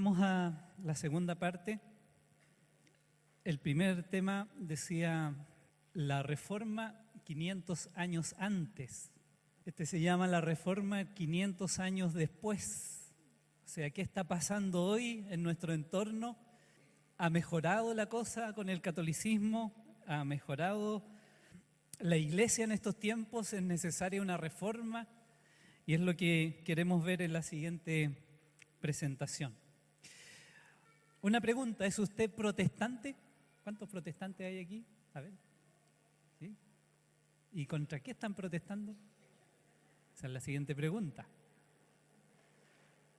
Vamos a la segunda parte. El primer tema decía la Reforma 500 años antes. Este se llama la Reforma 500 años después. O sea, ¿qué está pasando hoy en nuestro entorno? ¿Ha mejorado la cosa con el catolicismo? ¿Ha mejorado la Iglesia en estos tiempos? ¿Es necesaria una reforma? Y es lo que queremos ver en la siguiente presentación. Una pregunta, ¿es usted protestante? ¿Cuántos protestantes hay aquí? A ver. ¿Sí? ¿Y contra qué están protestando? Esa es la siguiente pregunta.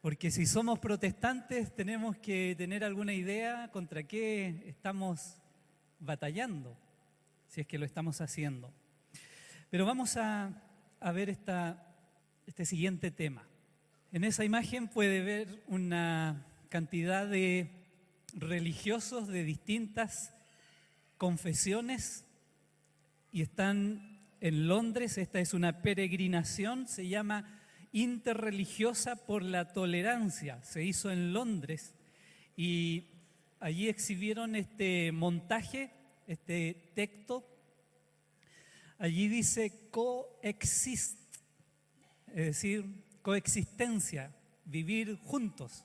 Porque si somos protestantes tenemos que tener alguna idea contra qué estamos batallando, si es que lo estamos haciendo. Pero vamos a ver este siguiente tema. En esa imagen puede ver una cantidad de religiosos de distintas confesiones y están en Londres. Esta es una peregrinación, se llama Interreligiosa por la Tolerancia. Se hizo en Londres y allí exhibieron este montaje, este texto. Allí dice coexist, es decir, coexistencia, vivir juntos.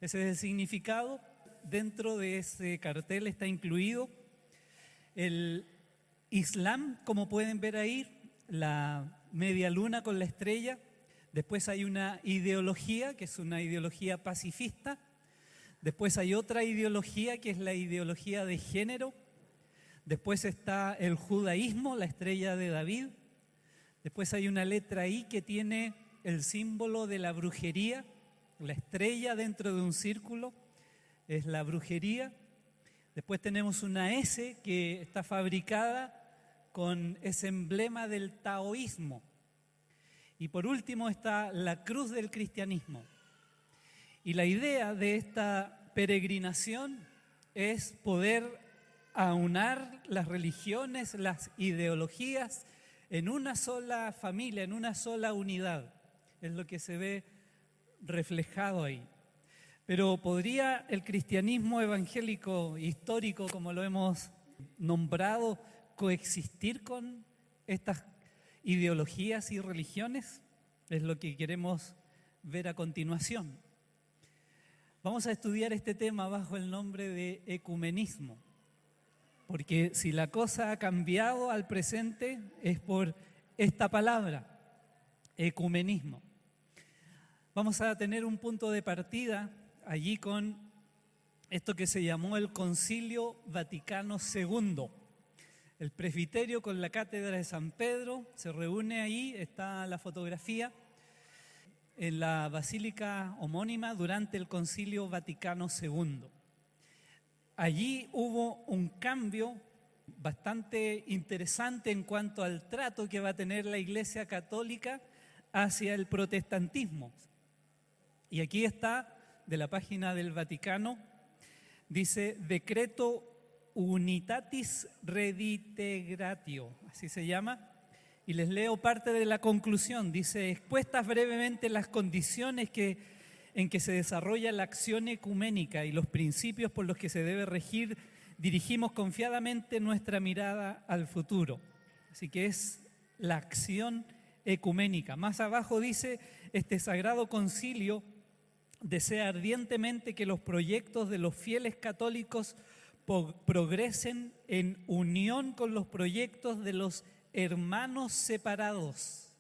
Ese es el significado. Dentro de ese cartel está incluido el Islam, como pueden ver ahí, la media luna con la estrella. Después hay una ideología, que es una ideología pacifista. Después hay otra ideología, que es la ideología de género. Después está el judaísmo, la estrella de David. Después hay una letra I que tiene el símbolo de la brujería, la estrella dentro de un círculo es la brujería. Después tenemos una S que está fabricada con ese emblema del taoísmo. Y por último está la cruz del cristianismo. Y la idea de esta peregrinación es poder aunar las religiones, las ideologías en una sola familia, en una sola unidad. Es lo que se ve reflejado ahí. Pero ¿podría el cristianismo evangélico histórico, como lo hemos nombrado, coexistir con estas ideologías y religiones? Es lo que queremos ver a continuación. Vamos a estudiar este tema bajo el nombre de ecumenismo, porque si la cosa ha cambiado al presente es por esta palabra, ecumenismo. Vamos a tener un punto de partida allí con esto que se llamó el Concilio Vaticano II. El presbiterio con la cátedra de San Pedro se reúne ahí, está la fotografía, en la basílica homónima durante el Concilio Vaticano II. Allí hubo un cambio bastante interesante en cuanto al trato que va a tener la Iglesia Católica hacia el protestantismo. Y aquí está, de la página del Vaticano, dice Decreto Unitatis Redintegratio, así se llama, y les leo parte de la conclusión. Dice: expuestas brevemente las condiciones en que se desarrolla la acción ecuménica y los principios por los que se debe regir, dirigimos confiadamente nuestra mirada al futuro. Así que es la acción ecuménica. Más abajo dice: este sagrado concilio desea ardientemente que los proyectos de los fieles católicos progresen en unión con los proyectos de los hermanos separados.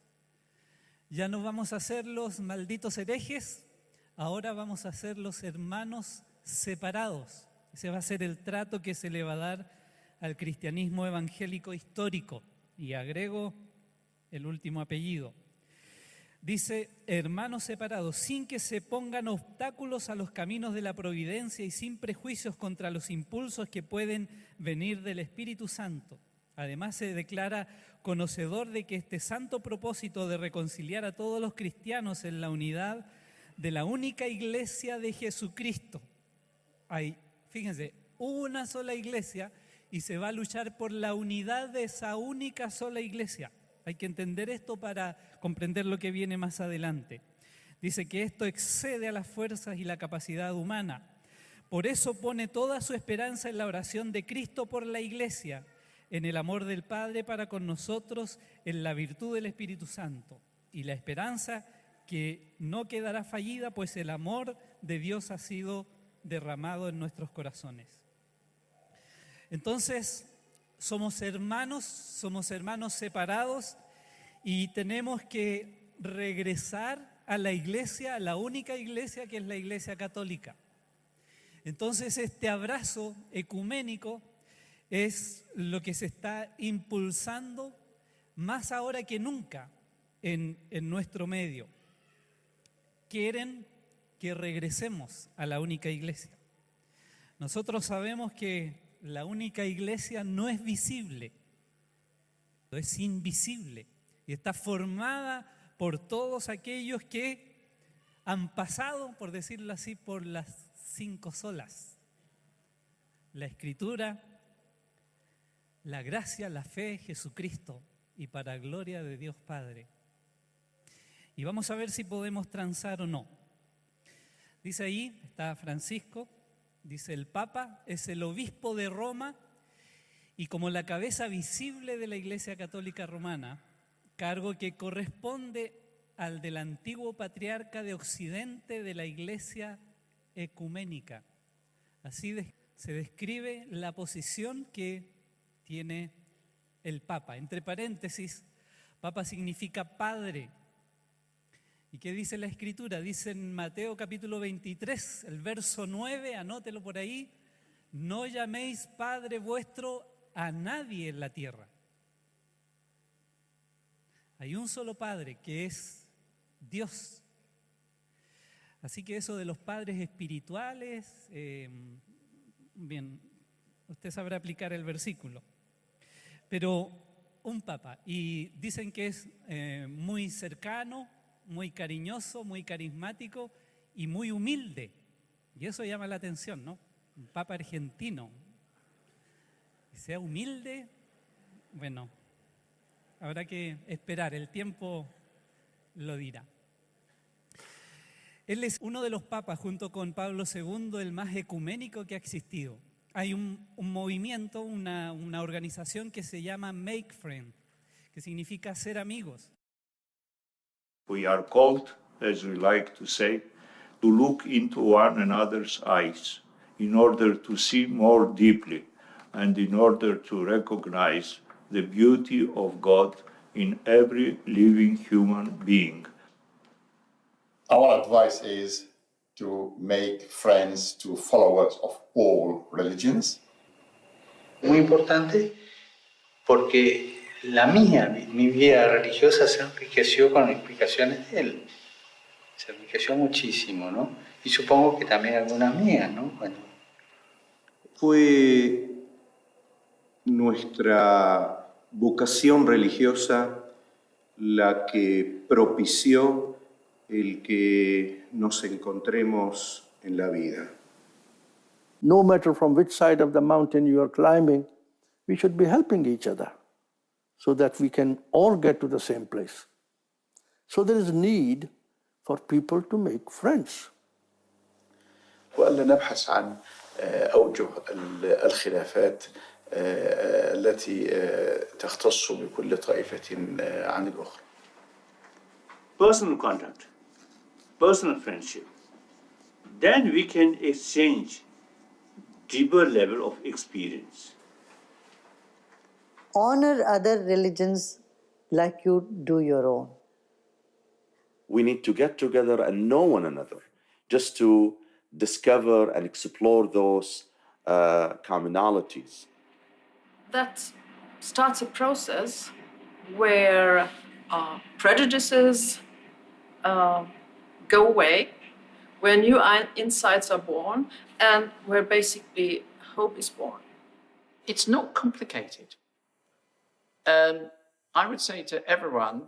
Ya no vamos a ser los malditos herejes, ahora vamos a ser los hermanos separados. Ese va a ser el trato que se le va a dar al cristianismo evangélico histórico. Y agrego el último apellido. Dice, hermanos separados, sin que se pongan obstáculos a los caminos de la providencia y sin prejuicios contra los impulsos que pueden venir del Espíritu Santo. Además, se declara conocedor de que este santo propósito de reconciliar a todos los cristianos en la unidad de la única iglesia de Jesucristo. Hay, fíjense, una sola iglesia y se va a luchar por la unidad de esa única sola iglesia. Hay que entender esto para comprender lo que viene más adelante. Dice que esto excede a las fuerzas y la capacidad humana. Por eso pone toda su esperanza en la oración de Cristo por la Iglesia, en el amor del Padre para con nosotros, en la virtud del Espíritu Santo. Y la esperanza que no quedará fallida, pues el amor de Dios ha sido derramado en nuestros corazones. Entonces, somos hermanos separados y tenemos que regresar a la iglesia, a la única iglesia que es la Iglesia Católica. Entonces, este abrazo ecuménico es lo que se está impulsando más ahora que nunca en nuestro medio. Quieren que regresemos a la única iglesia. Nosotros sabemos que la única iglesia no es visible, es invisible y está formada por todos aquellos que han pasado, por decirlo así, por las 5 solas: la Escritura, la gracia, la fe, Jesucristo, y para gloria de Dios Padre. Y vamos a ver si podemos transar o no. Dice ahí, está Francisco, dice: el Papa es el obispo de Roma y como la cabeza visible de la Iglesia Católica Romana, cargo que corresponde al del antiguo patriarca de Occidente de la Iglesia ecuménica. Así se describe la posición que tiene el Papa. Entre paréntesis, Papa significa padre. ¿Y qué dice la Escritura? Dice en Mateo capítulo 23, el verso 9, anótelo por ahí: no llaméis Padre vuestro a nadie en la tierra. Hay un solo Padre, que es Dios. Así que eso de los padres espirituales, bien, usted sabrá aplicar el versículo. Pero un Papa, y dicen que es muy cercano, muy cariñoso, muy carismático y muy humilde. Y eso llama la atención, ¿no? Un Papa argentino. Y sea humilde, bueno, habrá que esperar, el tiempo lo dirá. Él es uno de los papas, junto con Pablo II, el más ecuménico que ha existido. Hay un movimiento, una organización que se llama Make Friend, que significa ser amigos. We are called, as we like to say, to look into one another's eyes in order to see more deeply and in order to recognize the beauty of God in every living human being. Our advice is to make friends to followers of all religions. Muy importante porque mi vida religiosa se enriqueció con explicaciones de él. Se enriqueció muchísimo, ¿no? Y supongo que también algunas mías, ¿no? Bueno. Fue nuestra vocación religiosa la que propició el que nos encontremos en la vida. No matter from which side of the mountain you are climbing, we should be helping each other so that we can all get to the same place. So there is need for people to make friends. وألا نبحث عن أوجه الخلافات التي تختص بكل طائفة عن الأخرى. Personal contact, personal friendship. Then we can exchange deeper level of experience. Honor other religions like you do your own. We need to get together and know one another, just to discover and explore those commonalities. That starts a process where prejudices go away, where new insights are born, and where basically hope is born. It's not complicated. I would say to everyone,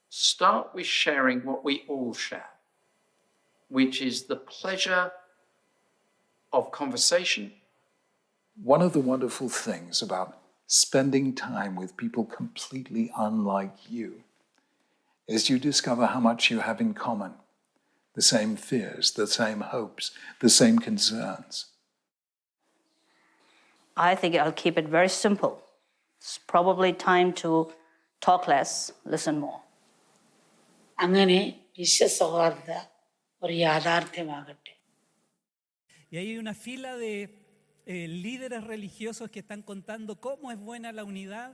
start with sharing what we all share, which is the pleasure of conversation. One of the wonderful things about spending time with people completely unlike you is you discover how much you have in common. the same fears, the same hopes, the same concerns? I think I'll keep it very simple. It's probably time to talk less, listen more. അങ്ങനെ വിശ്വസൗഹാർദ്ദ ഒരു യാഥാർത്ഥ്യമാകട്ടെ. Y hay una fila de líderes religiosos que están contando cómo es buena la unidad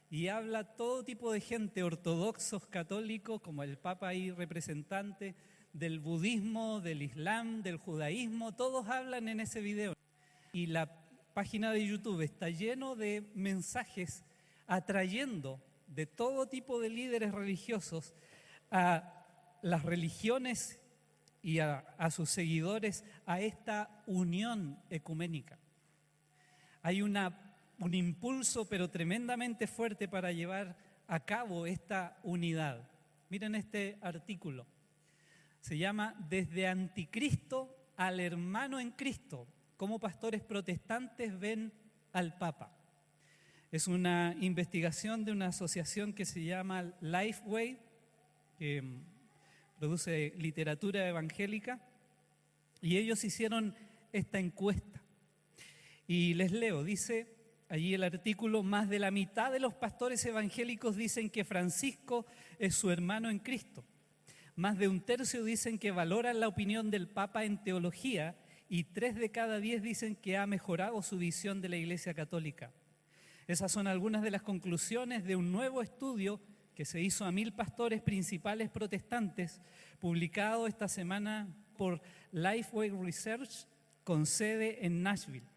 y habla todo tipo de gente, ortodoxos, católicos, como el Papa ahí representante, del budismo, del islam, del judaísmo, todos hablan en ese video. Y la página de YouTube está lleno de mensajes atrayendo de todo tipo de líderes religiosos a las religiones y a sus seguidores a esta unión ecuménica. Hay un impulso pero tremendamente fuerte para llevar a cabo esta unidad. Miren este artículo. Se llama Desde Anticristo al Hermano en Cristo, cómo pastores protestantes ven al Papa. Es una investigación de una asociación que se llama Lifeway, que produce literatura evangélica, y ellos hicieron esta encuesta. Y les leo, dice allí el artículo: más de la mitad de los pastores evangélicos dicen que Francisco es su hermano en Cristo. Más de un tercio dicen que valoran la opinión del Papa en teología y 3 de cada 10 dicen que ha mejorado su visión de la Iglesia Católica. Esas son algunas de las conclusiones de un nuevo estudio que se hizo a 1000 pastores principales protestantes, publicado esta semana por Lifeway Research con sede en Nashville.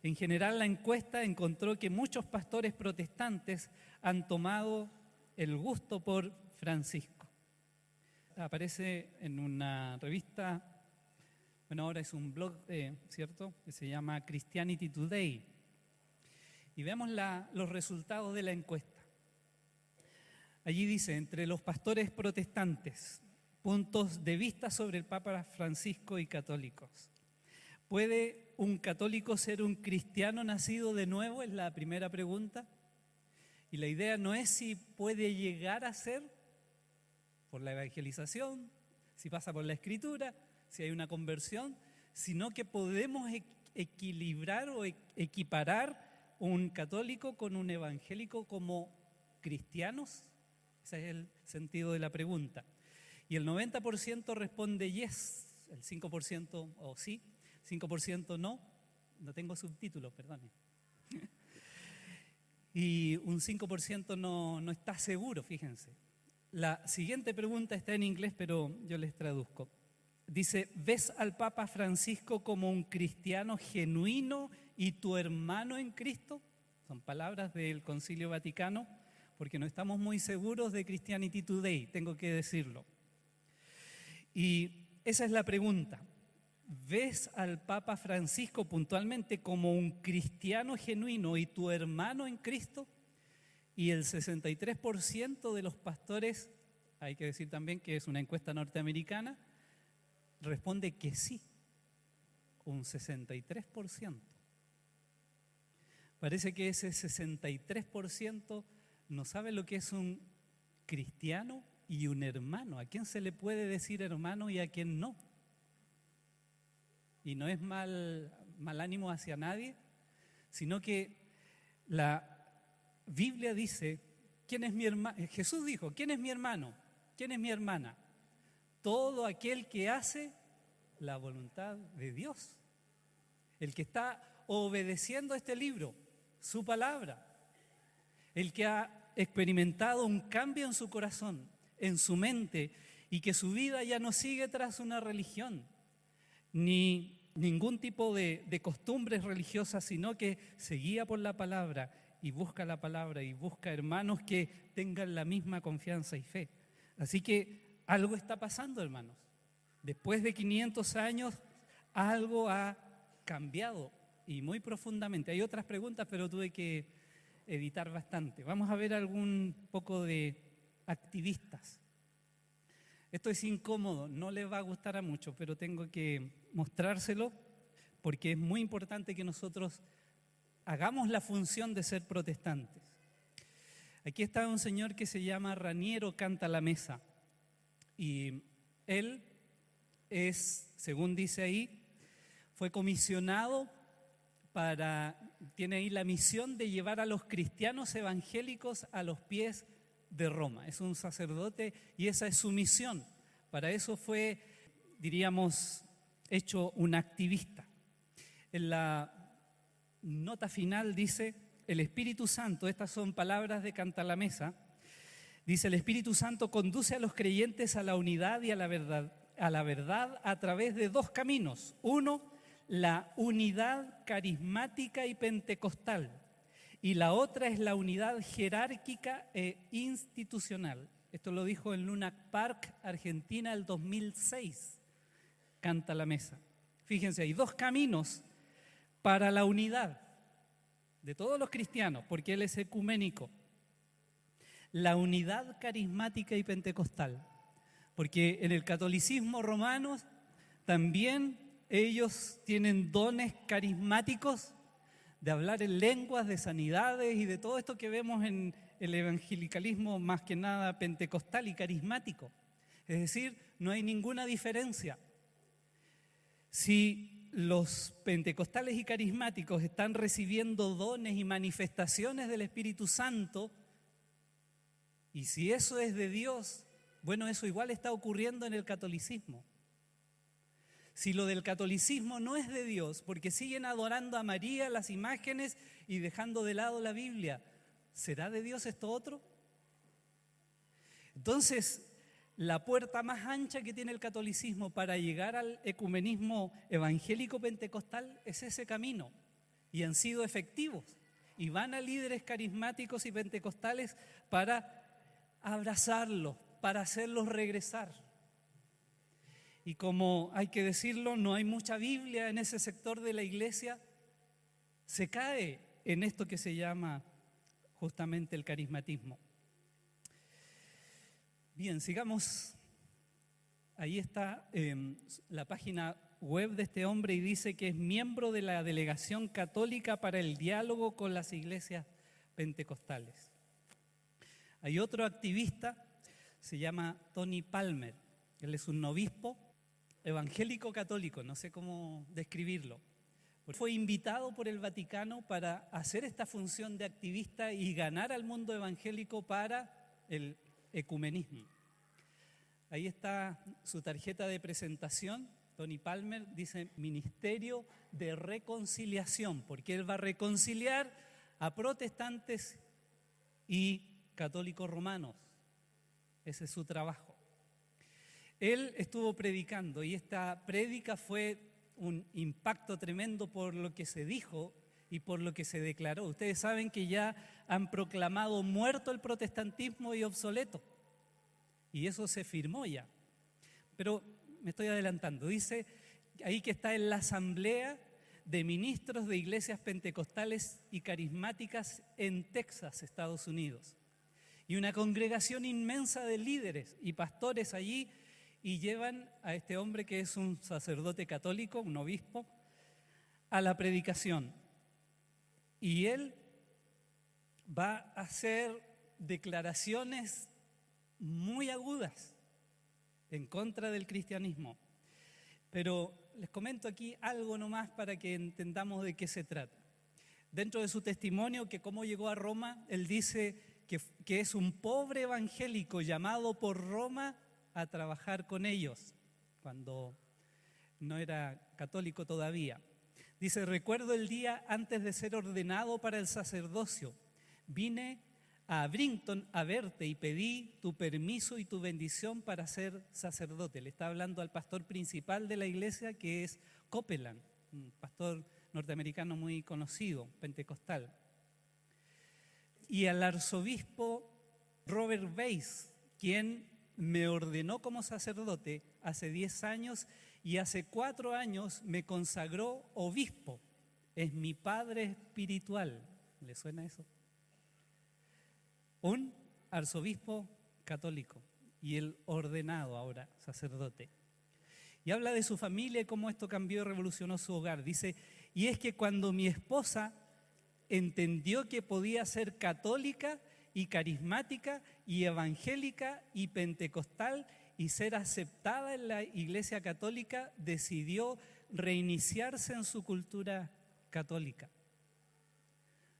En general, la encuesta encontró que muchos pastores protestantes han tomado el gusto por Francisco. Aparece en una revista, bueno, ahora es un blog, ¿cierto?, que se llama Christianity Today. Y veamos los resultados de la encuesta. Allí dice, entre los pastores protestantes, puntos de vista sobre el Papa Francisco y católicos. ¿Puede un católico ser un cristiano nacido de nuevo? Es la primera pregunta. Y la idea no es si puede llegar a ser por la evangelización, si pasa por la escritura, si hay una conversión, sino que podemos equilibrar o equiparar un católico con un evangélico como cristianos. Ese es el sentido de la pregunta. Y el 90% responde yes, el 5% o sí, 5% no tengo subtítulos, perdón. Y un 5% no está seguro, fíjense. La siguiente pregunta está en inglés, pero yo les traduzco. Dice, ¿ves al Papa Francisco como un cristiano genuino y tu hermano en Cristo? Son palabras del Concilio Vaticano, porque no estamos muy seguros de Christianity Today, tengo que decirlo. Y esa es la pregunta. ¿Ves al Papa Francisco puntualmente como un cristiano genuino y tu hermano en Cristo? Y el 63% de los pastores, hay que decir también que es una encuesta norteamericana, responde que sí, un 63%. Parece que ese 63% no sabe lo que es un cristiano y un hermano. ¿A quién se le puede decir hermano y a quién no? Y no es mal ánimo hacia nadie, sino que la Biblia dice, ¿quién es mi hermano? Jesús dijo, ¿quién es mi hermano? ¿Quién es mi hermana? Todo aquel que hace la voluntad de Dios. El que está obedeciendo este libro, su palabra. El que ha experimentado un cambio en su corazón, en su mente, y que su vida ya no sigue tras una religión, ni ningún tipo de costumbres religiosas, sino que se guía por la palabra y busca la palabra y busca hermanos que tengan la misma confianza y fe. Así que algo está pasando, hermanos. Después de 500 años, algo ha cambiado y muy profundamente. Hay otras preguntas, pero tuve que editar bastante. Vamos a ver algún poco de activistas. Esto es incómodo, no les va a gustar a muchos, pero tengo que mostrárselo porque es muy importante que nosotros hagamos la función de ser protestantes. Aquí está un señor que se llama Raniero Cantalamessa y él es, según dice ahí, fue comisionado tiene ahí la misión de llevar a los cristianos evangélicos a los pies de Roma. Es un sacerdote y esa es su misión. Para eso fue, diríamos, hecho un activista. En la nota final dice, el Espíritu Santo, estas son palabras de Cantalamessa, dice, el Espíritu Santo conduce a los creyentes a la unidad y a la verdad a través de dos caminos. Uno, la unidad carismática y pentecostal, y la otra es la unidad jerárquica e institucional. Esto lo dijo en Luna Park, Argentina, el 2006, Cantalamessa. Fíjense, hay dos caminos para la unidad de todos los cristianos, porque él es ecuménico. La unidad carismática y pentecostal, porque en el catolicismo romano también ellos tienen dones carismáticos de hablar en lenguas, de sanidades y de todo esto que vemos en el evangelicalismo más que nada pentecostal y carismático. Es decir, no hay ninguna diferencia. Si los pentecostales y carismáticos están recibiendo dones y manifestaciones del Espíritu Santo, y si eso es de Dios, bueno, eso igual está ocurriendo en el catolicismo. Si lo del catolicismo no es de Dios, porque siguen adorando a María, las imágenes y dejando de lado la Biblia, ¿será de Dios esto otro? Entonces, la puerta más ancha que tiene el catolicismo para llegar al ecumenismo evangélico pentecostal es ese camino, y han sido efectivos, y van a líderes carismáticos y pentecostales para abrazarlos, para hacerlos regresar. Y como hay que decirlo, no hay mucha Biblia en ese sector de la iglesia, se cae en esto que se llama justamente el carismatismo. Bien, sigamos. Ahí está la página web de este hombre y dice que es miembro de la Delegación Católica para el Diálogo con las Iglesias Pentecostales. Hay otro activista, se llama Tony Palmer. Él es un obispo evangélico católico, no sé cómo describirlo. Fue invitado por el Vaticano para hacer esta función de activista y ganar al mundo evangélico para el ecumenismo. Ahí está su tarjeta de presentación. Tony Palmer dice Ministerio de Reconciliación, porque él va a reconciliar a protestantes y católicos romanos. Ese es su trabajo. Él estuvo predicando y esta prédica fue un impacto tremendo por lo que se dijo y por lo que se declaró. Ustedes saben que ya han proclamado muerto el protestantismo y obsoleto. Y eso se firmó ya. Pero me estoy adelantando. Dice ahí que está en la asamblea de ministros de iglesias pentecostales y carismáticas en Texas, Estados Unidos. Y una congregación inmensa de líderes y pastores allí, y llevan a este hombre que es un sacerdote católico, un obispo, a la predicación. Y él va a hacer declaraciones muy agudas en contra del cristianismo. Pero les comento aquí algo nomás para que entendamos de qué se trata. Dentro de su testimonio, que cómo llegó a Roma, él dice que es un pobre evangélico llamado por Roma a trabajar con ellos, cuando no era católico todavía. Dice, recuerdo el día antes de ser ordenado para el sacerdocio. Vine a Brinton a verte y pedí tu permiso y tu bendición para ser sacerdote. Le está hablando al pastor principal de la iglesia, que es Copeland, un pastor norteamericano muy conocido, pentecostal. Y al arzobispo Robert Weiss, quien me ordenó como sacerdote hace 10 años y hace 4 años me consagró obispo. Es mi padre espiritual. ¿Le suena eso? Un arzobispo católico y el ordenado ahora sacerdote. Y habla de su familia y cómo esto cambió y revolucionó su hogar. Dice, y es que cuando mi esposa entendió que podía ser católica y carismática y evangélica y pentecostal y ser aceptada en la Iglesia Católica, decidió reiniciarse en su cultura católica.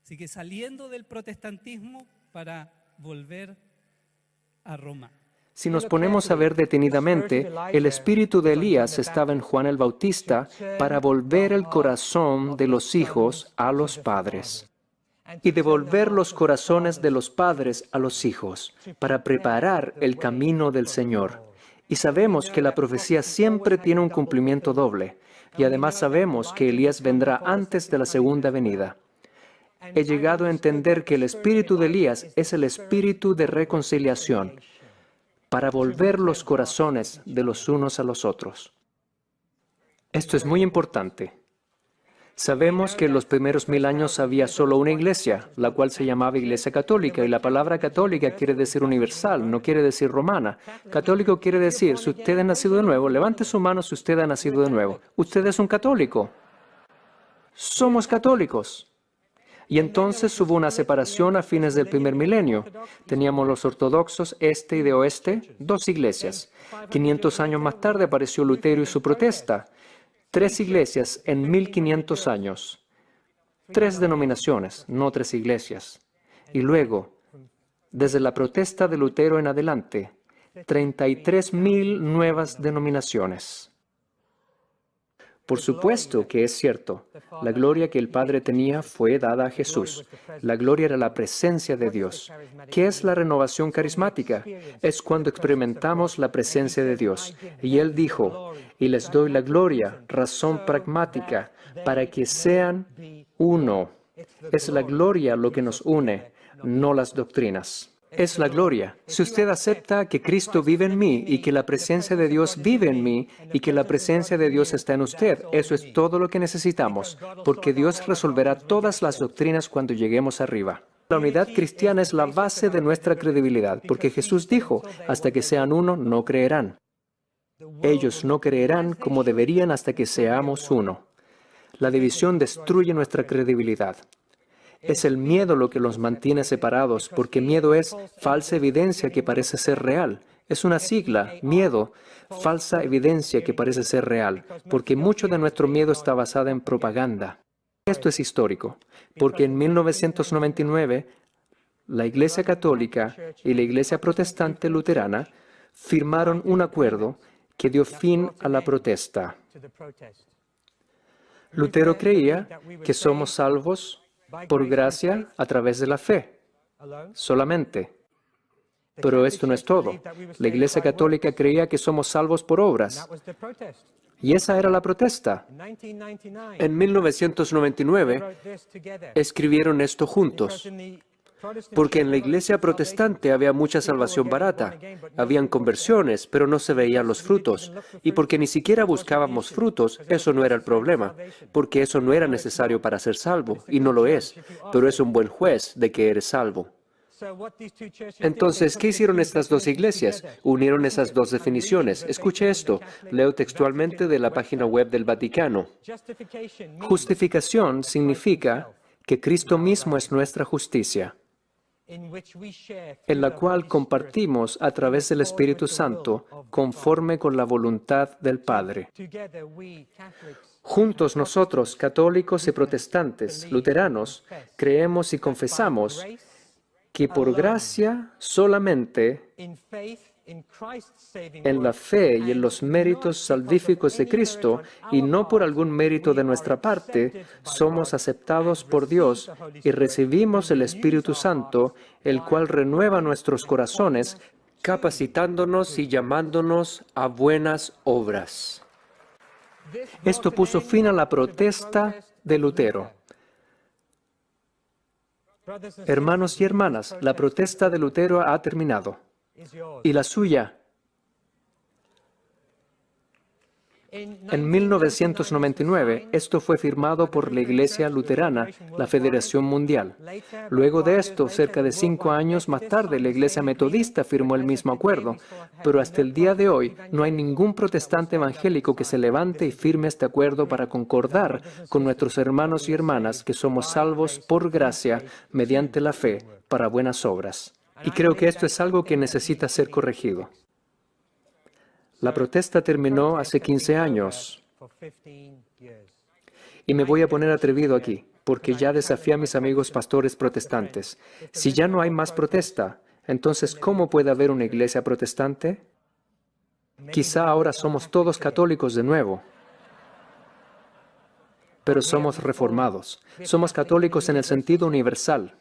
Así que saliendo del protestantismo para volver a Roma. Si nos ponemos a ver detenidamente, el espíritu de Elías estaba en Juan el Bautista para volver el corazón de los hijos a los padres y devolver los corazones de los padres a los hijos para preparar el camino del Señor. Y sabemos que la profecía siempre tiene un cumplimiento doble, y además sabemos que Elías vendrá antes de la segunda venida. He llegado a entender que el espíritu de Elías es el espíritu de reconciliación, para volver los corazones de los unos a los otros. Esto es muy importante. Sabemos que en los primeros 1000 años había solo una iglesia, la cual se llamaba Iglesia Católica, y la palabra católica quiere decir universal, no quiere decir romana. Católico quiere decir, si usted ha nacido de nuevo, levante su mano si usted ha nacido de nuevo. Usted es un católico. Somos católicos. Y entonces hubo una separación a fines del primer milenio. Teníamos los ortodoxos este y de oeste, 2 iglesias. 500 años más tarde apareció Lutero y su protesta. 3 iglesias en 1500 años. 3 denominaciones, no 3 iglesias. Y luego, desde la protesta de Lutero en adelante, 33.000 nuevas denominaciones. Por supuesto que es cierto, la gloria que el Padre tenía fue dada a Jesús. La gloria era la presencia de Dios. ¿Qué es la renovación carismática? Es cuando experimentamos la presencia de Dios. Y Él dijo, y les doy la gloria, razón pragmática, para que sean uno. Es la gloria lo que nos une, no las doctrinas. Es la gloria. Si usted acepta que Cristo vive en mí y que la presencia de Dios vive en mí y que la presencia de Dios está en usted, eso es todo lo que necesitamos, porque Dios resolverá todas las doctrinas cuando lleguemos arriba. La unidad cristiana es la base de nuestra credibilidad, porque Jesús dijo, hasta que sean uno, no creerán. Ellos no creerán como deberían hasta que seamos uno. La división destruye nuestra credibilidad. Es el miedo lo que los mantiene separados, porque miedo es falsa evidencia que parece ser real. Es una sigla, miedo, falsa evidencia que parece ser real, porque mucho de nuestro miedo está basado en propaganda. Esto es histórico, porque en 1999, la Iglesia Católica y la Iglesia Protestante Luterana firmaron un acuerdo que dio fin a la protesta. Lutero creía que somos salvos por gracia a través de la fe, solamente. Pero esto no es todo. La Iglesia Católica creía que somos salvos por obras. Y esa era la protesta. En 1999 escribieron esto juntos. Porque en la iglesia protestante había mucha salvación barata. Habían conversiones, pero no se veían los frutos. Y porque ni siquiera buscábamos frutos, eso no era el problema. Porque eso no era necesario para ser salvo, y no lo es. Pero es un buen juez de que eres salvo. Entonces, ¿qué hicieron estas 2 iglesias? Unieron esas 2 definiciones. Escuche esto. Leo textualmente de la página web del Vaticano. Justificación significa que Cristo mismo es nuestra justicia, en la cual compartimos a través del Espíritu Santo conforme con la voluntad del Padre. Juntos nosotros, católicos y protestantes, luteranos, creemos y confesamos que por gracia solamente, en la fe y en los méritos salvíficos de Cristo, y no por algún mérito de nuestra parte, somos aceptados por Dios y recibimos el Espíritu Santo, el cual renueva nuestros corazones, capacitándonos y llamándonos a buenas obras. Esto puso fin a la protesta de Lutero. Hermanos y hermanas, la protesta de Lutero ha terminado. ¿Y la suya? En 1999, esto fue firmado por la Iglesia Luterana, la Federación Mundial. Luego de esto, cerca de 5 años más tarde, la Iglesia Metodista firmó el mismo acuerdo. Pero hasta el día de hoy, no hay ningún protestante evangélico que se levante y firme este acuerdo para concordar con nuestros hermanos y hermanas que somos salvos por gracia mediante la fe para buenas obras. Y creo que esto es algo que necesita ser corregido. La protesta terminó hace 15 años. Y me voy a poner atrevido aquí, porque ya desafié a mis amigos pastores protestantes. Si ya no hay más protesta, entonces, ¿cómo puede haber una iglesia protestante? Quizá ahora somos todos católicos de nuevo, pero somos reformados. Somos católicos en el sentido universal.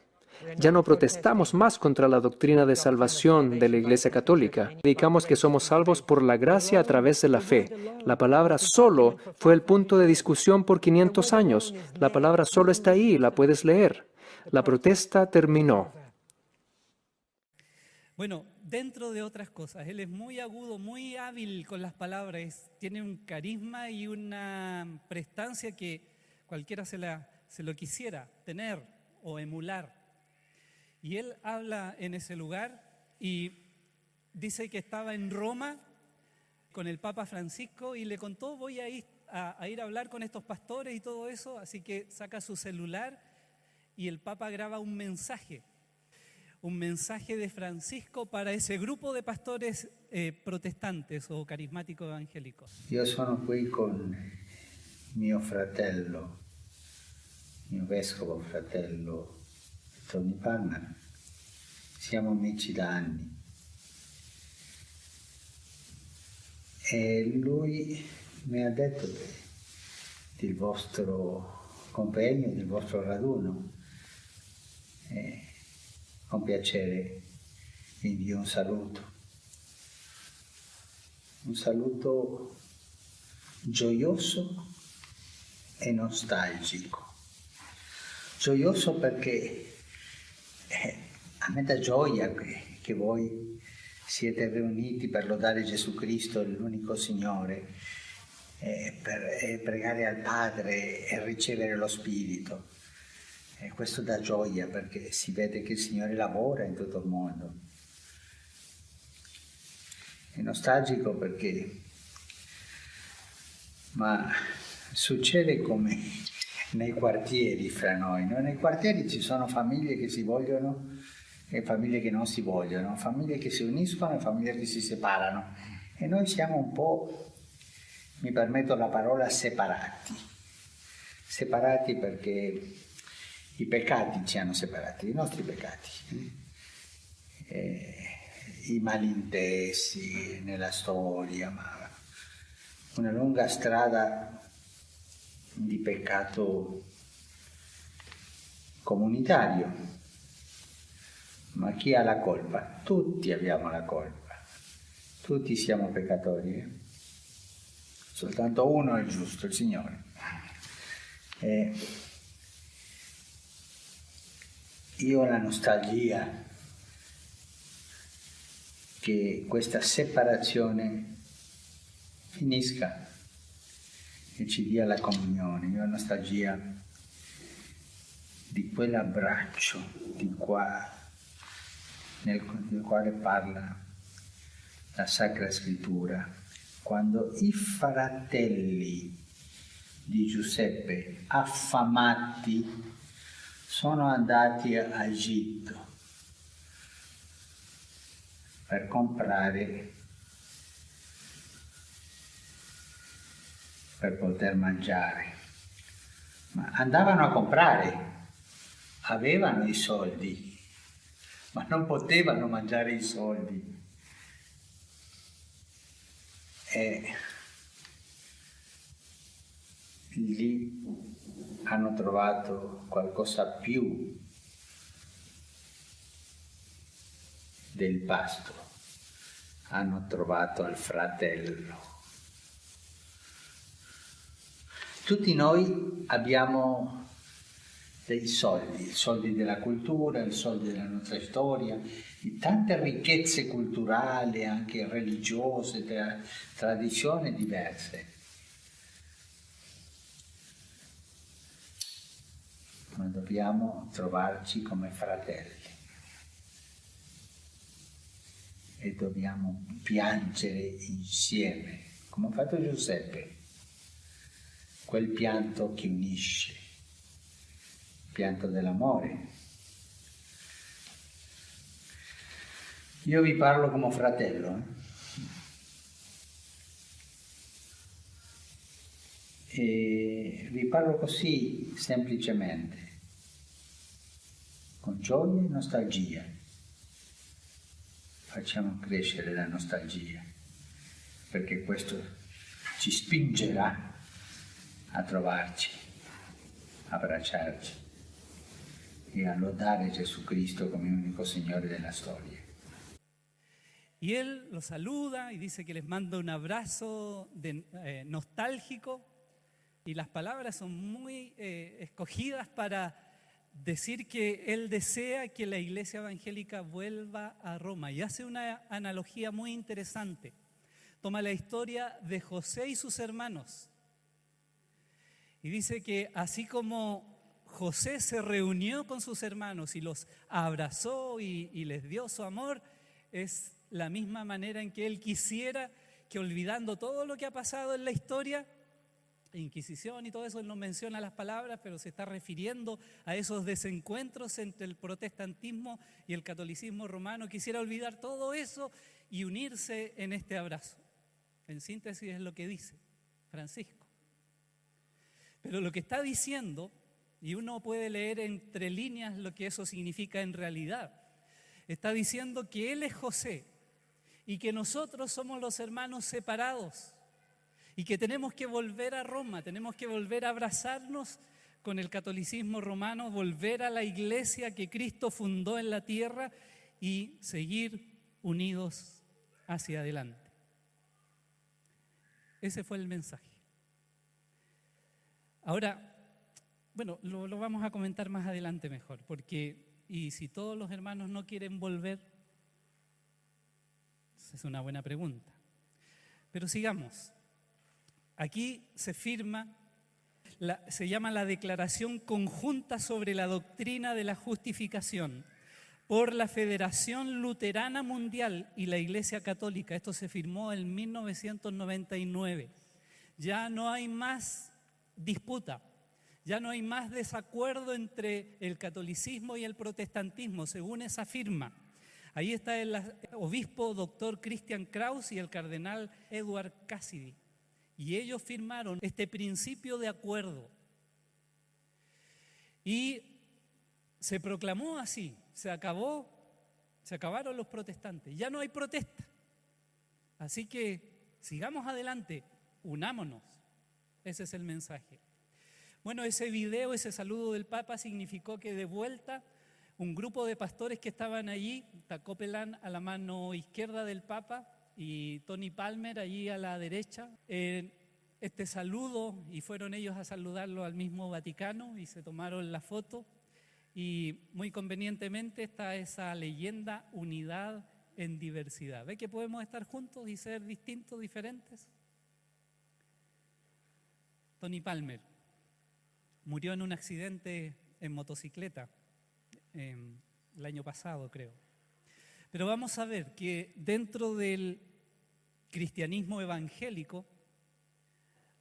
Ya no protestamos más contra la doctrina de salvación de la Iglesia Católica. Predicamos que somos salvos por la gracia a través de la fe. La palabra solo fue el punto de discusión por 500 años. La palabra solo está ahí, la puedes leer. La protesta terminó. Bueno, dentro de otras cosas, él es muy agudo, muy hábil con las palabras, tiene un carisma y una prestancia que cualquiera se lo quisiera tener o emular. Y él habla en ese lugar y dice que estaba en Roma con el Papa Francisco y le contó, voy a ir a hablar con estos pastores y todo eso, así que saca su celular y el Papa graba un mensaje de Francisco para ese grupo de pastores protestantes o carismáticos evangélicos. Io sono qui con mio fratello, mio vescovo fratello Tony Palmer. Siamo amici da anni. E lui mi ha detto del vostro convegno, del vostro raduno. Con piacere vi invio un saluto gioioso e nostalgico. Gioioso perché a me dà gioia che voi siete riuniti per lodare Gesù Cristo, l'unico Signore, per pregare al Padre e ricevere lo Spirito. E questo dà gioia perché si vede che il Signore lavora in tutto il mondo. È nostalgico perché succede come nei quartieri fra noi, no? Nei quartieri ci sono famiglie che si vogliono e famiglie che non si vogliono, famiglie che si uniscono e famiglie che si separano. E noi siamo un po', mi permetto la parola, separati. Separati perché i peccati ci hanno separati, i nostri peccati, i malintesi nella storia, ma una lunga strada di peccato comunitario. Ma chi ha la colpa? Tutti abbiamo la colpa, tutti siamo peccatori, soltanto uno è il giusto, il Signore. Io ho la nostalgia che questa separazione finisca e ci dia la comunione. Io ho nostalgia di quell'abbraccio nel quale parla la Sacra Scrittura, quando i fratelli di Giuseppe, affamati, sono andati a Egitto per comprare, per poter mangiare. Ma andavano a comprare, avevano i soldi, ma non potevano mangiare i soldi. E lì hanno trovato qualcosa più del pasto, hanno trovato il fratello. Tutti noi abbiamo dei soldi, i soldi della cultura, i soldi della nostra storia, di tante ricchezze culturali, anche religiose, della tradizione diverse. Ma dobbiamo trovarci come fratelli e dobbiamo piangere insieme, come ha fatto Giuseppe, quel pianto che unisce, il pianto dell'amore. Io vi parlo come fratello, vi parlo così semplicemente, con gioia e nostalgia. Facciamo crescere la nostalgia, perché questo ci spingerà a trovarci, a abbracciarci e a lodare Gesù Cristo come unico Signore della storia. Y él los saluda y dice que les manda un abrazo nostálgico, y las palabras son muy escogidas para decir que él desea que la iglesia evangélica vuelva a Roma, y hace una analogía muy interesante. Toma la historia de José y sus hermanos y dice que así como José se reunió con sus hermanos y los abrazó y les dio su amor, es la misma manera en que él quisiera que, olvidando todo lo que ha pasado en la historia, Inquisición y todo eso, él no menciona las palabras, pero se está refiriendo a esos desencuentros entre el protestantismo y el catolicismo romano. Quisiera olvidar todo eso y unirse en este abrazo. En síntesis es lo que dice Francisco. Pero lo que está diciendo, y uno puede leer entre líneas lo que eso significa en realidad, está diciendo que él es José y que nosotros somos los hermanos separados y que tenemos que volver a Roma, tenemos que volver a abrazarnos con el catolicismo romano, volver a la iglesia que Cristo fundó en la tierra y seguir unidos hacia adelante. Ese fue el mensaje. Ahora, bueno, lo vamos a comentar más adelante mejor, porque ¿y si todos los hermanos no quieren volver? Esa es una buena pregunta. Pero sigamos. Aquí se firma, se llama la Declaración Conjunta sobre la Doctrina de la Justificación por la Federación Luterana Mundial y la Iglesia Católica. Esto se firmó en 1999. Ya no hay más disputa. Ya no hay más desacuerdo entre el catolicismo y el protestantismo, según esa firma. Ahí está el obispo doctor Christian Kraus y el cardenal Edward Cassidy. Y ellos firmaron este principio de acuerdo. Y se proclamó así, se acabaron los protestantes. Ya no hay protesta. Así que sigamos adelante, unámonos. Ese es el mensaje. Bueno, ese video, ese saludo del Papa significó que de vuelta un grupo de pastores que estaban allí, Copeland a la mano izquierda del Papa y Tony Palmer allí a la derecha, este saludo, y fueron ellos a saludarlo al mismo Vaticano y se tomaron la foto, y muy convenientemente está esa leyenda: unidad en diversidad. ¿Ve que podemos estar juntos y ser distintos, diferentes? Tony Palmer murió en un accidente en motocicleta el año pasado, creo. Pero vamos a ver que dentro del cristianismo evangélico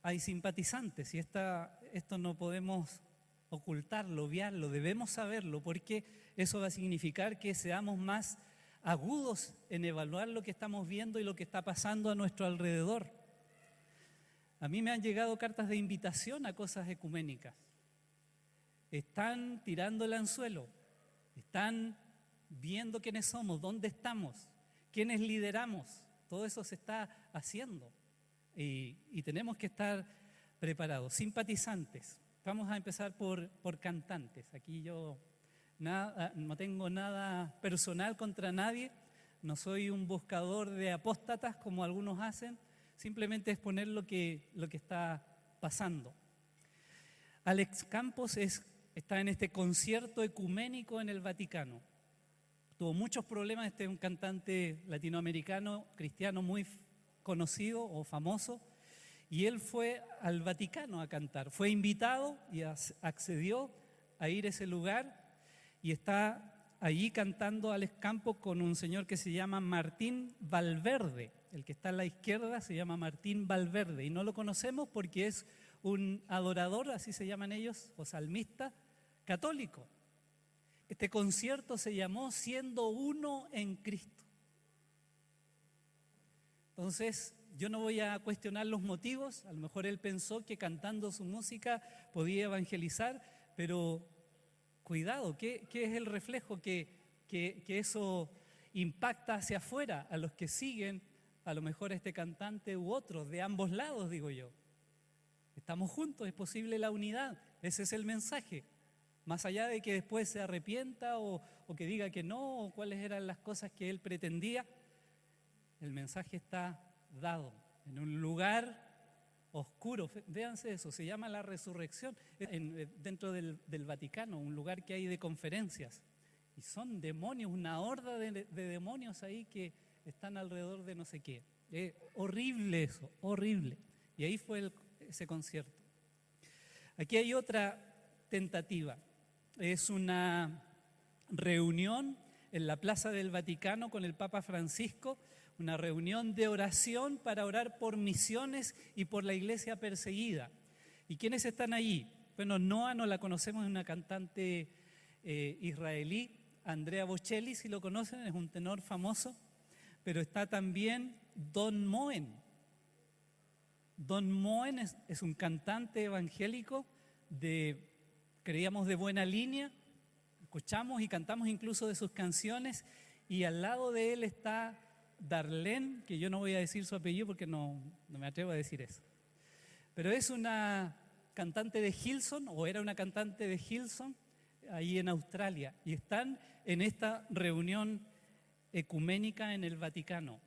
hay simpatizantes, y esto no podemos ocultarlo, obviarlo, debemos saberlo, porque eso va a significar que seamos más agudos en evaluar lo que estamos viendo y lo que está pasando a nuestro alrededor. A mí me han llegado cartas de invitación a cosas ecuménicas. Están tirando el anzuelo, están viendo quiénes somos, dónde estamos, quiénes lideramos. Todo eso se está haciendo y tenemos que estar preparados. Simpatizantes. Vamos a empezar por cantantes. Aquí yo no tengo nada personal contra nadie, no soy un buscador de apóstatas como algunos hacen, simplemente exponer lo que está pasando. Alex Campos está en este concierto ecuménico en el Vaticano. Tuvo muchos problemas, este es un cantante latinoamericano, cristiano muy conocido o famoso, y él fue al Vaticano a cantar. Fue invitado y accedió a ir a ese lugar, y está allí cantando Alex Campos con un señor que se llama Martín Valverde. El que está a la izquierda se llama Martín Valverde, y no lo conocemos porque es un adorador, así se llaman ellos, o salmista católico. Este concierto se llamó Siendo Uno en Cristo. Entonces, yo no voy a cuestionar los motivos, a lo mejor él pensó que cantando su música podía evangelizar, pero cuidado, ¿qué es el reflejo que eso impacta hacia afuera a los que siguen a lo mejor este cantante u otros, de ambos lados, digo yo? Estamos juntos, es posible la unidad, ese es el mensaje. Más allá de que después se arrepienta o que diga que no, o cuáles eran las cosas que él pretendía, el mensaje está dado en un lugar oscuro. Véanse eso, se llama la resurrección, dentro del Vaticano, un lugar que hay de conferencias. Y son demonios, una horda de demonios ahí que están alrededor de no sé qué. Horrible eso, horrible. Y ahí fue ese concierto. Aquí hay otra tentativa. Es una reunión en la Plaza del Vaticano con el Papa Francisco, una reunión de oración para orar por misiones y por la iglesia perseguida. ¿Y quiénes están allí? Bueno, Noa no la conocemos, es una cantante israelí, Andrea Bocelli, si lo conocen, es un tenor famoso, pero está también Don Moen. Don Moen es un cantante evangélico creíamos de buena línea, escuchamos y cantamos incluso de sus canciones, y al lado de él está Darlene, que yo no voy a decir su apellido porque no me atrevo a decir eso. Pero es una cantante de Hillsong, o era una cantante de Hillsong, ahí en Australia, y están en esta reunión ecuménica en el Vaticano.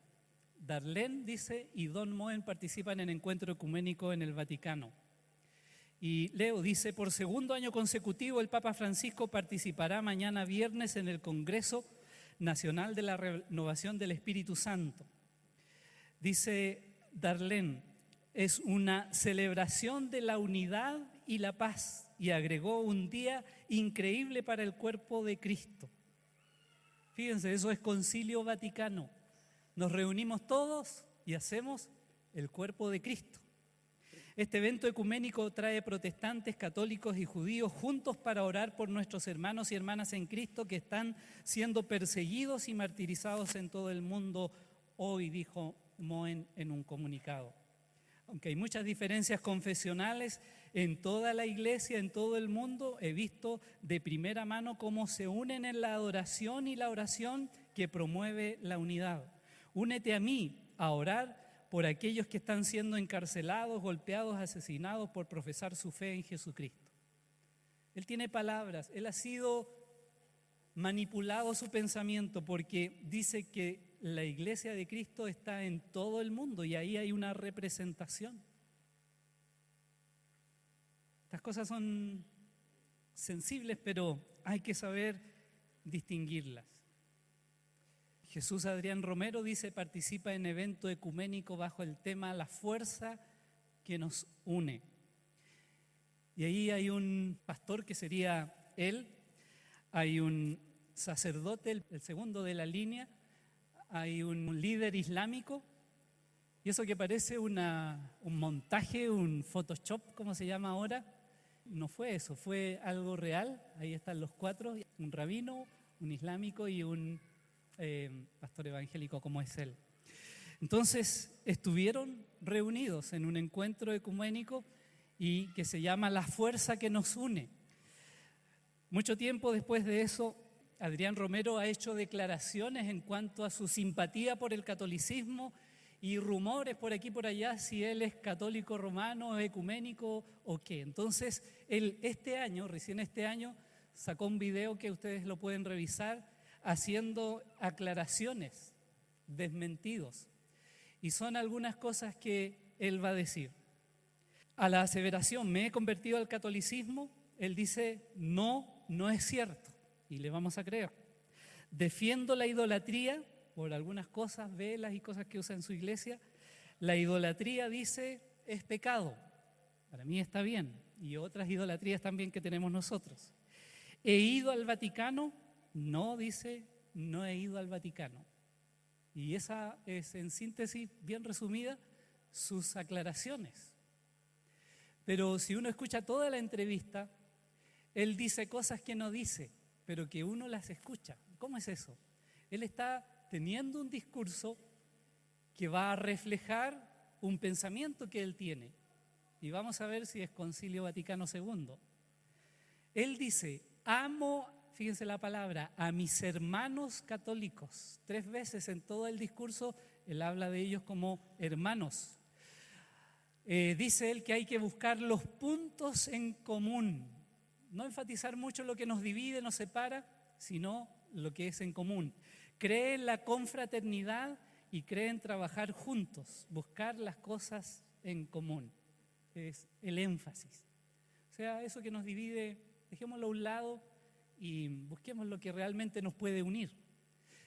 Darlene dice, y Don Moen participan en encuentro ecuménico en el Vaticano. Y Leo dice, por segundo año consecutivo el Papa Francisco participará mañana viernes en el Congreso Nacional de la Renovación del Espíritu Santo. Dice Darlene, es una celebración de la unidad y la paz, y agregó un día increíble para el cuerpo de Cristo. Fíjense, eso es Concilio Vaticano. Nos reunimos todos y hacemos el cuerpo de Cristo. Este evento ecuménico trae protestantes, católicos y judíos juntos para orar por nuestros hermanos y hermanas en Cristo que están siendo perseguidos y martirizados en todo el mundo hoy, dijo Moen en un comunicado. Aunque hay muchas diferencias confesionales en toda la iglesia, en todo el mundo, he visto de primera mano cómo se unen en la adoración y la oración que promueve la unidad. Únete a mí a orar por aquellos que están siendo encarcelados, golpeados, asesinados por profesar su fe en Jesucristo. Él tiene palabras, él ha sido manipulado su pensamiento porque dice que la iglesia de Cristo está en todo el mundo y ahí hay una representación. Estas cosas son sensibles, pero hay que saber distinguirlas. Jesús Adrián Romero dice, participa en evento ecuménico bajo el tema La fuerza que nos une. Y ahí hay un pastor que sería él, hay un sacerdote, el segundo de la línea, hay un líder islámico, y eso que parece un montaje, un Photoshop, como se llama ahora, no fue eso, fue algo real. Ahí están los cuatro, un rabino, un islámico y un pastor evangélico como es él. Entonces estuvieron reunidos en un encuentro ecuménico y que se llama La fuerza que nos une. Mucho tiempo después de eso, Adrián Romero ha hecho declaraciones en cuanto a su simpatía por el catolicismo y rumores por aquí y por allá si él es católico romano, ecuménico o qué. Entonces, él recién este año, sacó un video que ustedes lo pueden revisar haciendo aclaraciones, desmentidos. Y son algunas cosas que él va a decir. A la aseveración, me he convertido al catolicismo, él dice, no es cierto. Y le vamos a creer. Defiendo la idolatría por algunas cosas, velas y cosas que usa en su iglesia. La idolatría, dice, es pecado. Para mí está bien. Y otras idolatrías también que tenemos nosotros. ¿He ido al Vaticano? No, dice, no he ido al Vaticano. Y esa es, en síntesis, bien resumida, sus aclaraciones. Pero si uno escucha toda la entrevista, él dice cosas que no dice, pero que uno las escucha. ¿Cómo es eso? Él está teniendo un discurso que va a reflejar un pensamiento que él tiene. Y vamos a ver si es Concilio Vaticano II. Él dice, amo, fíjense la palabra, a mis hermanos católicos. 3 veces en todo el discurso él habla de ellos como hermanos. Dice él que hay que buscar los puntos en común, no enfatizar mucho lo que nos divide, nos separa, sino lo que es en común. Cree en la confraternidad y cree en trabajar juntos, buscar las cosas en común. Es el énfasis. O sea, eso que nos divide, dejémoslo a un lado y busquemos lo que realmente nos puede unir.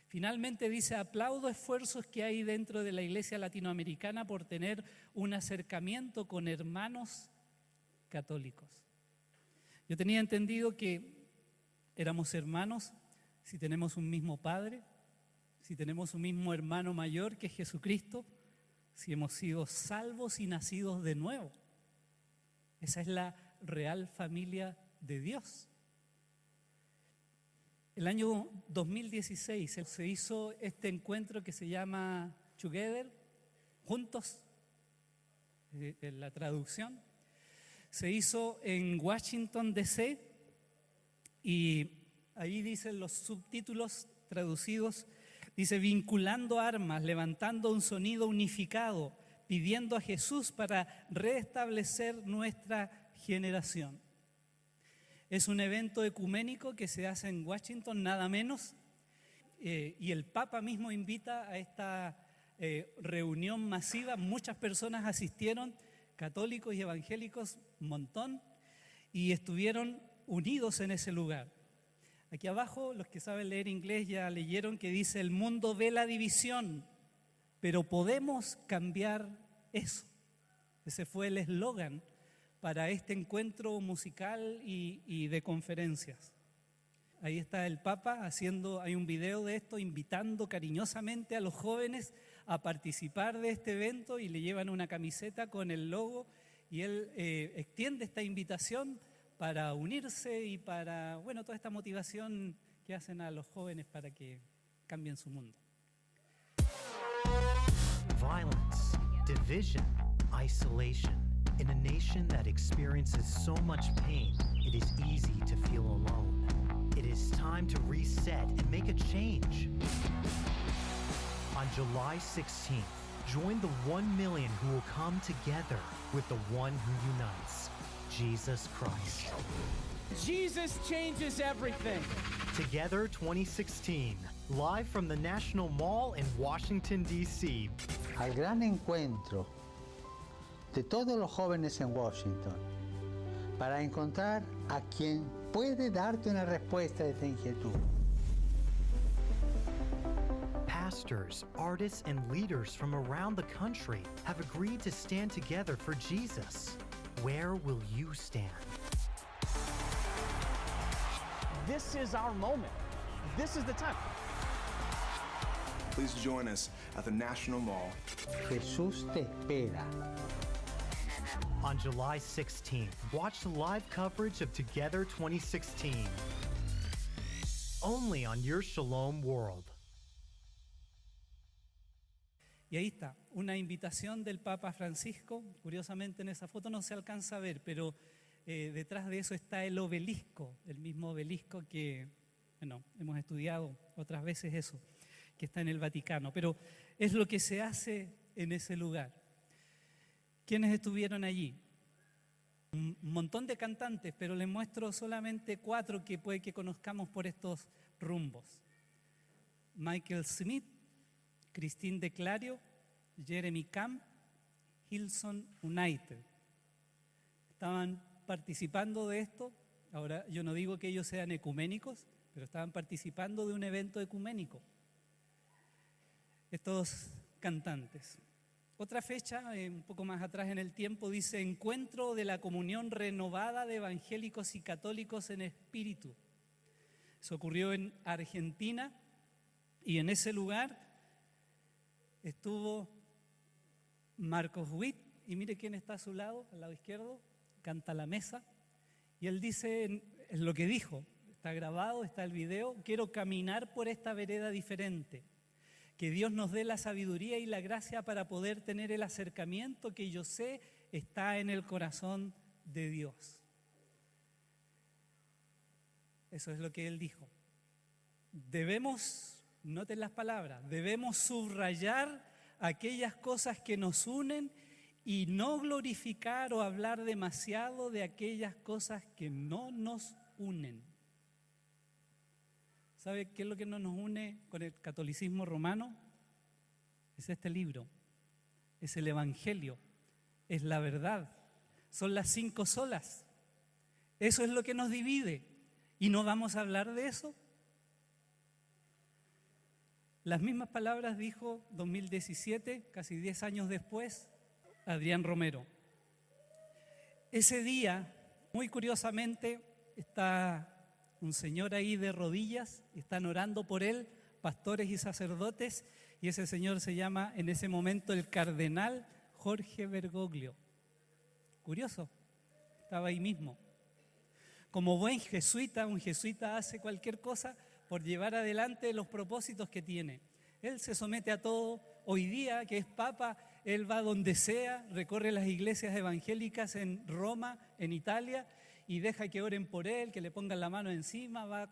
Finalmente dice, aplaudo esfuerzos que hay dentro de la Iglesia latinoamericana por tener un acercamiento con hermanos católicos. Yo tenía entendido que éramos hermanos si tenemos un mismo Padre, si tenemos un mismo hermano mayor que es Jesucristo, si hemos sido salvos y nacidos de nuevo. Esa es la real familia de Dios. El año 2016 se hizo este encuentro que se llama Together, juntos, en la traducción. Se hizo en Washington, D.C. y ahí dicen los subtítulos traducidos, dice, vinculando armas, levantando un sonido unificado, pidiendo a Jesús para restablecer nuestra generación. Es un evento ecuménico que se hace en Washington, nada menos, y el Papa mismo invita a esta reunión masiva. Muchas personas asistieron, católicos y evangélicos, un montón, y estuvieron unidos en ese lugar. Aquí abajo, los que saben leer inglés ya leyeron que dice, el mundo ve la división, pero podemos cambiar eso. Ese fue el eslogan para este encuentro musical y de conferencias. Ahí está el Papa hay un video de esto, invitando cariñosamente a los jóvenes a participar de este evento y le llevan una camiseta con el logo y él extiende esta invitación para unirse y para, bueno, toda esta motivación que hacen a los jóvenes para que cambien su mundo. Violence, division, isolation. In a nation that experiences so much pain, it is easy to feel alone. It is time to reset and make a change. On July 16th, join the 1 million who will come together with the one who unites, Jesus Christ. Jesus changes everything. Together 2016, live from the National Mall in Washington, D.C. Al gran encuentro de todos los jóvenes en Washington, para encontrar a quien puede darte una respuesta a esta inquietud. Pastors, artists, and leaders from around the country have agreed to stand together for Jesus. Where will you stand? This is our moment. This is the time. Please join us at the National Mall. Jesús te espera. On July 16th, watch the live coverage of Together 2016. Only on your Shalom World. Y ahí está, una invitación del Papa Francisco. Curiosamente en esa foto no se alcanza a ver, pero detrás de eso está el obelisco, el mismo obelisco que, bueno, hemos estudiado otras veces eso, que está en el Vaticano. Pero es lo que se hace en ese lugar. ¿Quiénes estuvieron allí? Un montón de cantantes, pero les muestro solamente 4 que puede que conozcamos por estos rumbos. Michael Smith, Christine de Clario, Jeremy Camp, Hillsong United. Estaban participando de esto. Ahora, yo no digo que ellos sean ecuménicos, pero estaban participando de un evento ecuménico. Estos cantantes. Otra fecha, un poco más atrás en el tiempo, dice Encuentro de la Comunión Renovada de Evangélicos y Católicos en Espíritu. Eso ocurrió en Argentina y en ese lugar estuvo Marcos Witt, y mire quién está a su lado, al lado izquierdo, canta la mesa, y él dice, es lo que dijo, está grabado, está el video, quiero caminar por esta vereda diferente. Que Dios nos dé la sabiduría y la gracia para poder tener el acercamiento que yo sé está en el corazón de Dios. Eso es lo que Él dijo. Debemos, noten las palabras, debemos subrayar aquellas cosas que nos unen y no glorificar o hablar demasiado de aquellas cosas que no nos unen. ¿Sabe qué es lo que no nos une con el catolicismo romano? Es este libro, es el Evangelio, es la verdad, son las 5 solas. Eso es lo que nos divide. ¿Y no vamos a hablar de eso? Las mismas palabras dijo 2017, casi 10 años después, Adrián Romero. Ese día, muy curiosamente, está un señor ahí de rodillas, están orando por él, pastores y sacerdotes, y ese señor se llama en ese momento el cardenal Jorge Bergoglio. Curioso, estaba ahí mismo. Como buen jesuita, un jesuita hace cualquier cosa por llevar adelante los propósitos que tiene. Él se somete a todo. Hoy día, que es papa, él va donde sea, recorre las iglesias evangélicas en Roma, en Italia, y deja que oren por él, que le pongan la mano encima, va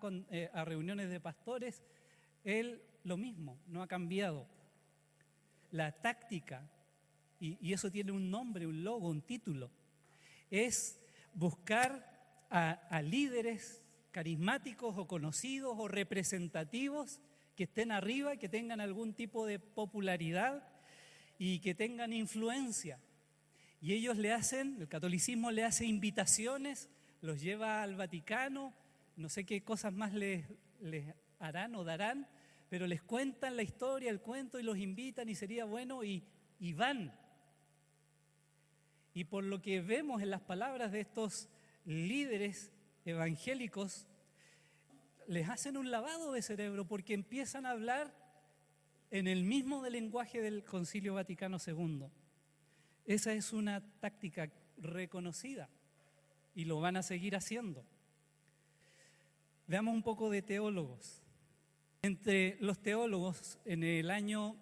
a reuniones de pastores. Él lo mismo, no ha cambiado. La táctica, y eso tiene un nombre, un logo, un título, es buscar a líderes carismáticos o conocidos o representativos que estén arriba, que tengan algún tipo de popularidad y que tengan influencia. Y ellos el catolicismo le hace invitaciones, los lleva al Vaticano, no sé qué cosas más les harán o darán, pero les cuentan la historia, el cuento y los invitan y sería bueno y van. Y por lo que vemos en las palabras de estos líderes evangélicos, les hacen un lavado de cerebro porque empiezan a hablar en el mismo lenguaje del Concilio Vaticano II. Esa es una táctica reconocida y lo van a seguir haciendo. Veamos un poco de teólogos. Entre los teólogos, en el año,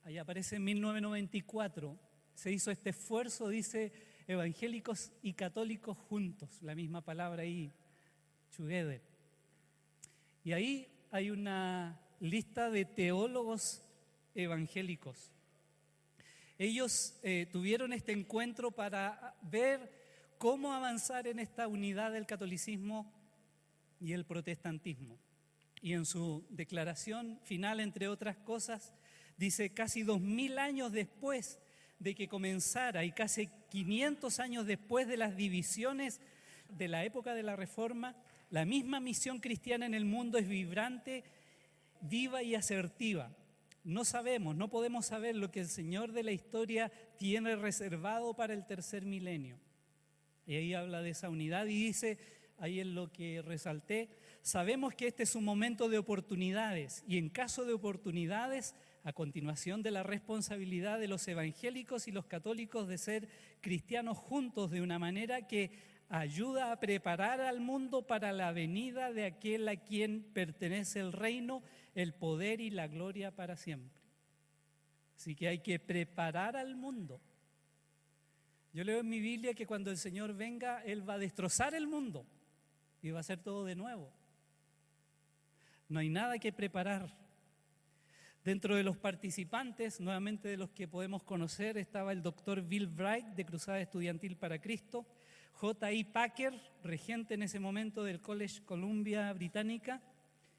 ahí aparece en 1994, se hizo este esfuerzo, dice, evangélicos y católicos juntos, la misma palabra ahí, together. Y ahí hay una lista de teólogos evangélicos. Ellos tuvieron este encuentro para ver cómo avanzar en esta unidad del catolicismo y el protestantismo. Y en su declaración final, entre otras cosas, dice: casi 2000 años después de que comenzara y casi 500 años después de las divisiones de la época de la Reforma, la misma misión cristiana en el mundo es vibrante, viva y asertiva. No sabemos, no podemos saber lo que el Señor de la historia tiene reservado para el tercer milenio. Y ahí habla de esa unidad y dice, ahí en lo que resalté, sabemos que este es un momento de oportunidades y en caso de oportunidades, a continuación de la responsabilidad de los evangélicos y los católicos de ser cristianos juntos de una manera que ayuda a preparar al mundo para la venida de aquel a quien pertenece el reino, el poder y la gloria para siempre. Así que hay que preparar al mundo. Yo leo en mi Biblia que cuando el Señor venga, Él va a destrozar el mundo y va a hacer todo de nuevo. No hay nada que preparar. Dentro de los participantes, nuevamente de los que podemos conocer, estaba el doctor Bill Bright de Cruzada Estudiantil para Cristo, J.I. Packer, regente en ese momento del College Columbia Británica,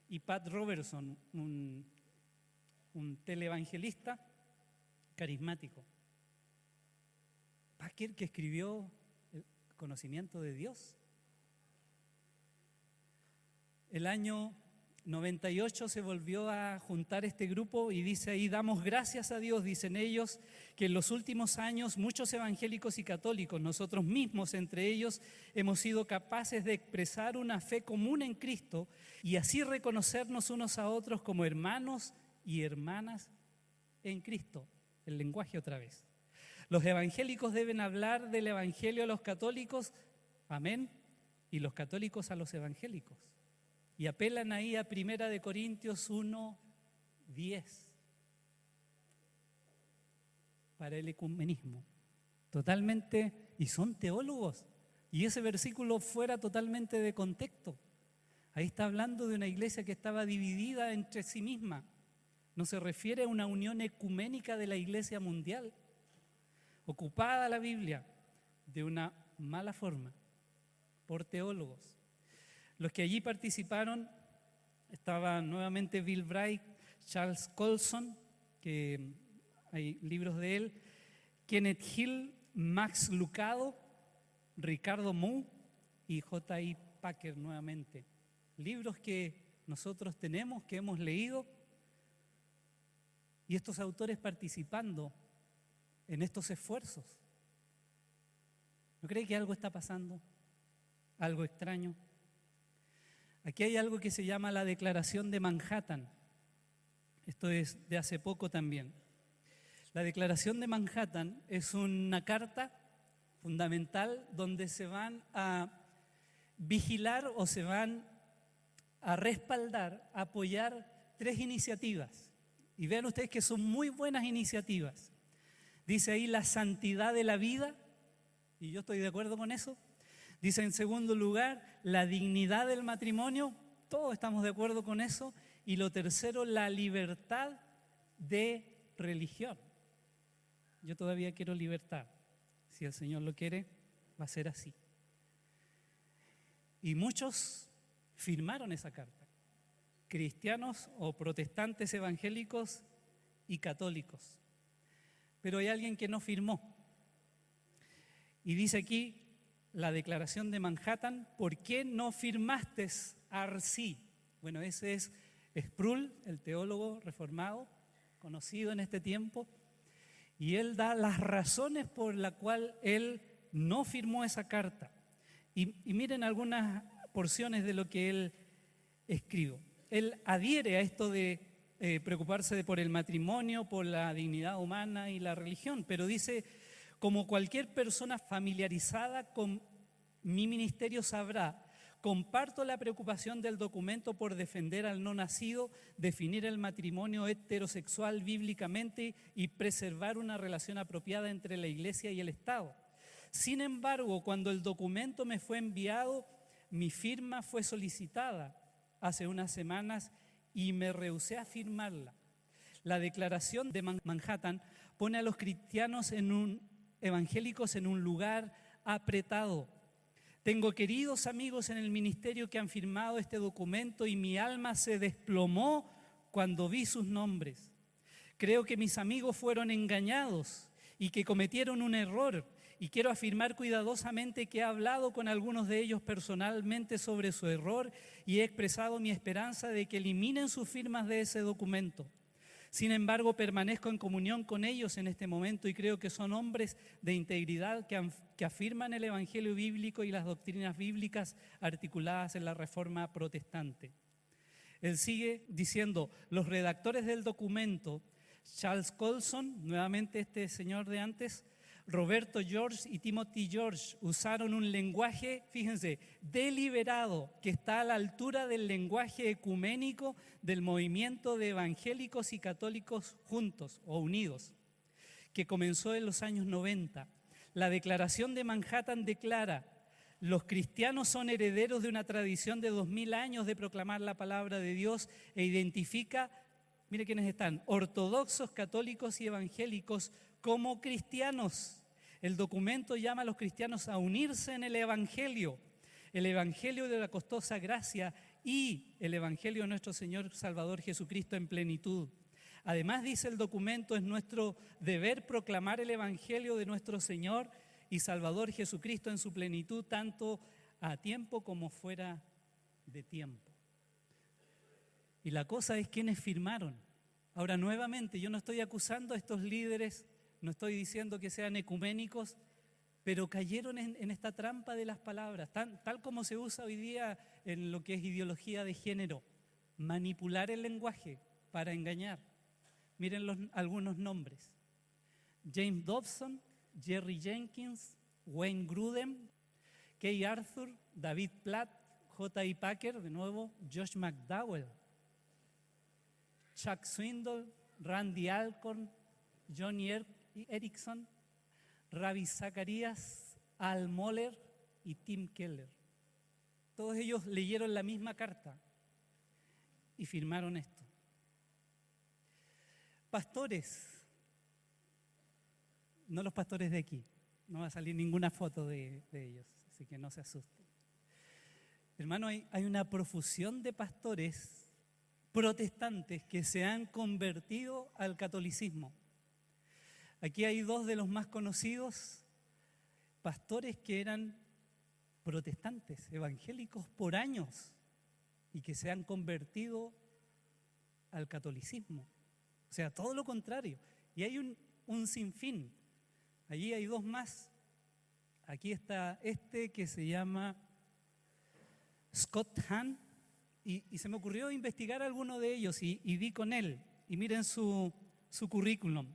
y Pat Robertson, un televangelista carismático. Packer, que escribió El conocimiento de Dios. El año 98 se volvió a juntar este grupo y dice ahí, damos gracias a Dios, dicen ellos, que en los últimos años muchos evangélicos y católicos, nosotros mismos entre ellos, hemos sido capaces de expresar una fe común en Cristo y así reconocernos unos a otros como hermanos y hermanas en Cristo. El lenguaje otra vez. Los evangélicos deben hablar del evangelio a los católicos, amén, y los católicos a los evangélicos. Y apelan ahí a 1 Corintios 1, 10 para el ecumenismo. Totalmente, y son teólogos. Y ese versículo fuera totalmente de contexto. Ahí está hablando de una iglesia que estaba dividida entre sí misma. No se refiere a una unión ecuménica de la iglesia mundial. Ocupada la Biblia de una mala forma por teólogos. Los que allí participaron estaban nuevamente Bill Bright, Charles Colson, que hay libros de él, Kenneth Hill, Max Lucado, Ricardo Moore y J.I. Packer nuevamente. Libros que nosotros tenemos, que hemos leído, y estos autores participando en estos esfuerzos. ¿No cree que algo está pasando? ¿Algo extraño? Aquí hay algo que se llama la Declaración de Manhattan. Esto es de hace poco también. La Declaración de Manhattan es una carta fundamental donde se van a vigilar o se van a respaldar, a apoyar 3 iniciativas. Y vean ustedes que son muy buenas iniciativas. Dice ahí la santidad de la vida, y yo estoy de acuerdo con eso. Dice en segundo lugar, la dignidad del matrimonio, todos estamos de acuerdo con eso. Y lo tercero, la libertad de religión. Yo todavía quiero libertad. Si el Señor lo quiere, va a ser así. Y muchos firmaron esa carta. Cristianos o protestantes evangélicos y católicos. Pero hay alguien que no firmó. Y dice aquí la Declaración de Manhattan, ¿por qué no firmaste, Arcí? Bueno, ese es Sproul, el teólogo reformado, conocido en este tiempo, y él da las razones por las cuales él no firmó esa carta. Y miren algunas porciones de lo que él escribe. Él adhiere a esto de preocuparse por el matrimonio, por la dignidad humana y la religión, pero dice, como cualquier persona familiarizada con mi ministerio sabrá, comparto la preocupación del documento por defender al no nacido, definir el matrimonio heterosexual bíblicamente y preservar una relación apropiada entre la Iglesia y el Estado. Sin embargo, cuando el documento me fue enviado, mi firma fue solicitada hace unas semanas y me rehusé a firmarla. La Declaración de Manhattan pone a los cristianos evangélicos en un lugar apretado. Tengo queridos amigos en el ministerio que han firmado este documento y mi alma se desplomó cuando vi sus nombres. Creo que mis amigos fueron engañados y que cometieron un error, y quiero afirmar cuidadosamente que he hablado con algunos de ellos personalmente sobre su error y he expresado mi esperanza de que eliminen sus firmas de ese documento. Sin embargo, permanezco en comunión con ellos en este momento y creo que son hombres de integridad que afirman el Evangelio bíblico y las doctrinas bíblicas articuladas en la Reforma protestante. Él sigue diciendo, los redactores del documento, Charles Colson, nuevamente este señor de antes, Roberto George y Timothy George usaron un lenguaje, fíjense, deliberado, que está a la altura del lenguaje ecuménico del movimiento de evangélicos y católicos juntos o unidos, que comenzó en los años 90. La Declaración de Manhattan declara, los cristianos son herederos de una tradición de 2000 años de proclamar la palabra de Dios e identifica, mire quiénes están, ortodoxos, católicos y evangélicos como cristianos. El documento llama a los cristianos a unirse en el Evangelio de la costosa gracia y el Evangelio de nuestro Señor Salvador Jesucristo en plenitud. Además, dice el documento, es nuestro deber proclamar el Evangelio de nuestro Señor y Salvador Jesucristo en su plenitud, tanto a tiempo como fuera de tiempo. Y la cosa es quiénes firmaron. Ahora, nuevamente, yo no estoy acusando a estos líderes, no estoy diciendo que sean ecuménicos, pero cayeron en esta trampa de las palabras, tal como se usa hoy día en lo que es ideología de género, manipular el lenguaje para engañar. Miren algunos nombres: James Dobson, Jerry Jenkins, Wayne Grudem, Kay Arthur, David Platt, J.I. Packer, de nuevo, Josh McDowell. Chuck Swindoll, Randy Alcorn, Johnny Erickson, Ravi Zacharias, Al Mohler y Tim Keller. Todos ellos leyeron la misma carta y firmaron esto. Pastores, no los pastores de aquí, no va a salir ninguna foto de ellos, así que no se asusten. Hermano, hay una profusión de pastores protestantes que se han convertido al catolicismo. Aquí hay dos de los más conocidos, pastores que eran protestantes, evangélicos por años, y que se han convertido al catolicismo. O sea, todo lo contrario. Y hay un sinfín. Allí hay dos más. Aquí está este que se llama Scott Hahn, y se me ocurrió investigar alguno de ellos y vi con él. Y miren su currículum.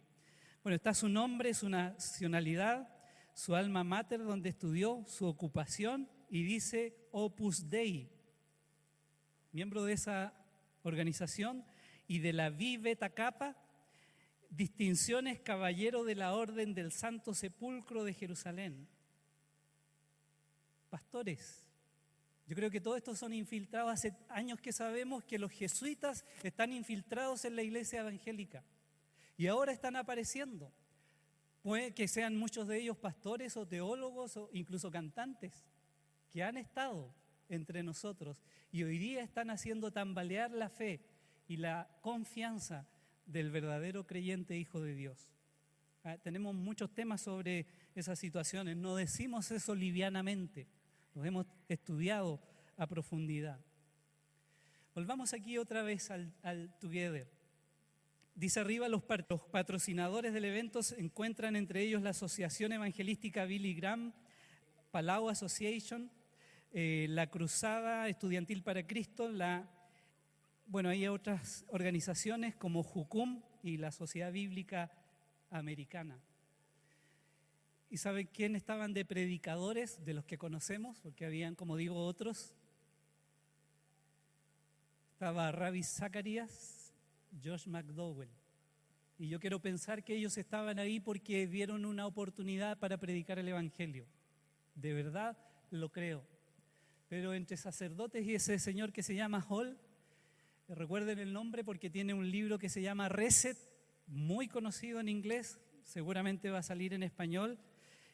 Bueno, está su nombre, su nacionalidad, su alma mater donde estudió, su ocupación, y dice Opus Dei, miembro de esa organización, y de la Vi Beta Kappa, distinciones caballero de la Orden del Santo Sepulcro de Jerusalén. Pastores, yo creo que todos estos son infiltrados. Hace años que sabemos que los jesuitas están infiltrados en la iglesia evangélica y ahora están apareciendo. Puede que sean muchos de ellos pastores o teólogos o incluso cantantes que han estado entre nosotros y hoy día están haciendo tambalear la fe y la confianza del verdadero creyente hijo de Dios. Tenemos muchos temas sobre esas situaciones, no decimos eso livianamente, los hemos estudiado a profundidad. Volvamos aquí otra vez al Together. Dice arriba, los patrocinadores del evento se encuentran entre ellos la Asociación Evangelística Billy Graham, Palau Association, la Cruzada Estudiantil para Cristo, hay otras organizaciones como Jucum y la Sociedad Bíblica Americana. ¿Y saben quién estaban de predicadores de los que conocemos? Porque habían, como digo, otros. Estaba Ravi Zacharias, Josh McDowell. Y yo quiero pensar que ellos estaban ahí porque vieron una oportunidad para predicar el Evangelio. De verdad lo creo. Pero entre sacerdotes y ese señor que se llama Hall, recuerden el nombre porque tiene un libro que se llama Reset, muy conocido en inglés, seguramente va a salir en español.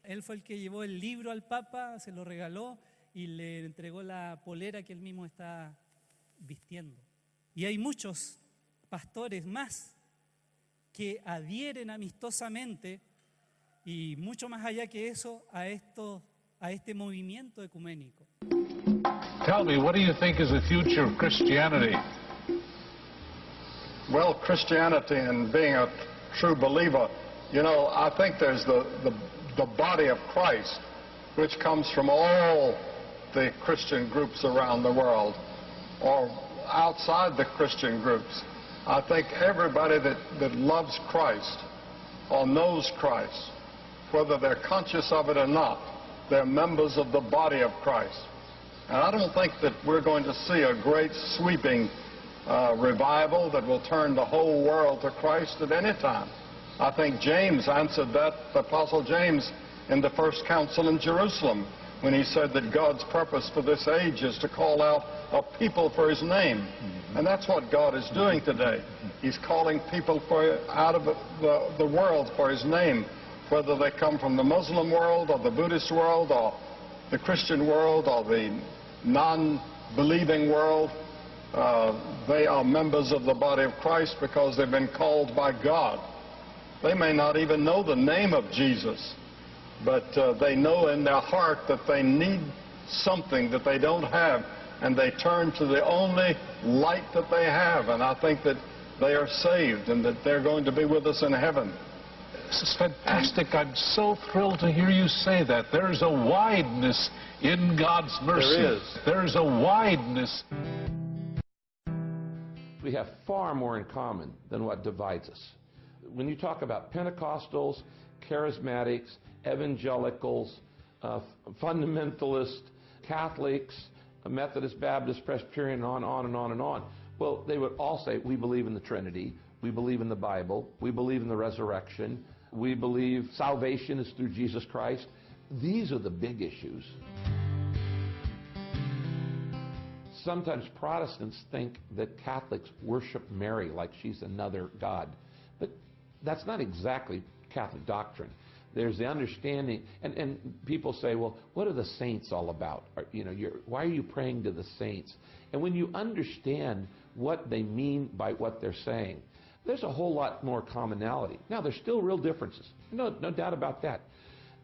Él fue el que llevó el libro al Papa, se lo regaló y le entregó la polera que él mismo está vistiendo. Y hay muchos pastores más que adhieren amistosamente y mucho más allá que eso a este movimiento ecuménico. Tell me, what do you think is the future of Christianity? Well, Christianity and being a true believer, I think there's the body of Christ, which comes from all the Christian groups around the world, or outside the Christian groups. I think everybody that loves Christ or knows Christ, whether they're conscious of it or not, they're members of the body of Christ. And I don't think that we're going to see a great sweeping revival that will turn the whole world to Christ at any time. I think James answered that, the Apostle James, in the first council in Jerusalem, when he said that God's purpose for this age is to call out a people for his name. And that's what God is doing today. He's calling people out of the world for his name, whether they come from the Muslim world or the Buddhist world or the Christian world or the non-believing world. They are members of the body of Christ because they've been called by God. They may not even know the name of Jesus, but they know in their heart that they need something that they don't have, and they turn to the only light that they have, and I think that they are saved and that they're going to be with us in heaven. This is fantastic. I'm so thrilled to hear you say that. There's a wideness in God's mercy. There is. There's a wideness. We have far more in common than what divides us. When you talk about Pentecostals, charismatics, evangelicals, fundamentalists, Catholics, Methodist, Baptist, Presbyterian, on and on and on. Well, they would all say, we believe in the Trinity, we believe in the Bible, we believe in the resurrection, we believe salvation is through Jesus Christ. These are the big issues. Sometimes Protestants think that Catholics worship Mary like she's another God. But that's not exactly Catholic doctrine. There's the understanding, and people say, well, what are the saints all about? Why are you praying to the saints? And when you understand what they mean by what they're saying, there's a whole lot more commonality. Now, there's still real differences. No doubt about that.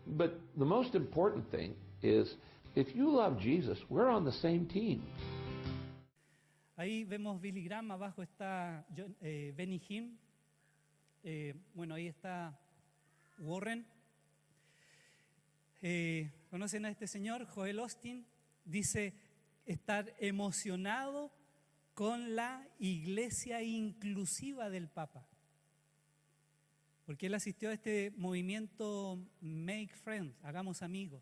But the most important thing is, if you love Jesus, we're on the same team. Ahí vemos Billy Graham, abajo está Benny Hinn, bueno, ahí está Warren. ¿Conocen a este señor? Joel Osteen dice estar emocionado con la iglesia inclusiva del Papa. Porque él asistió a este movimiento Make Friends, hagamos amigos.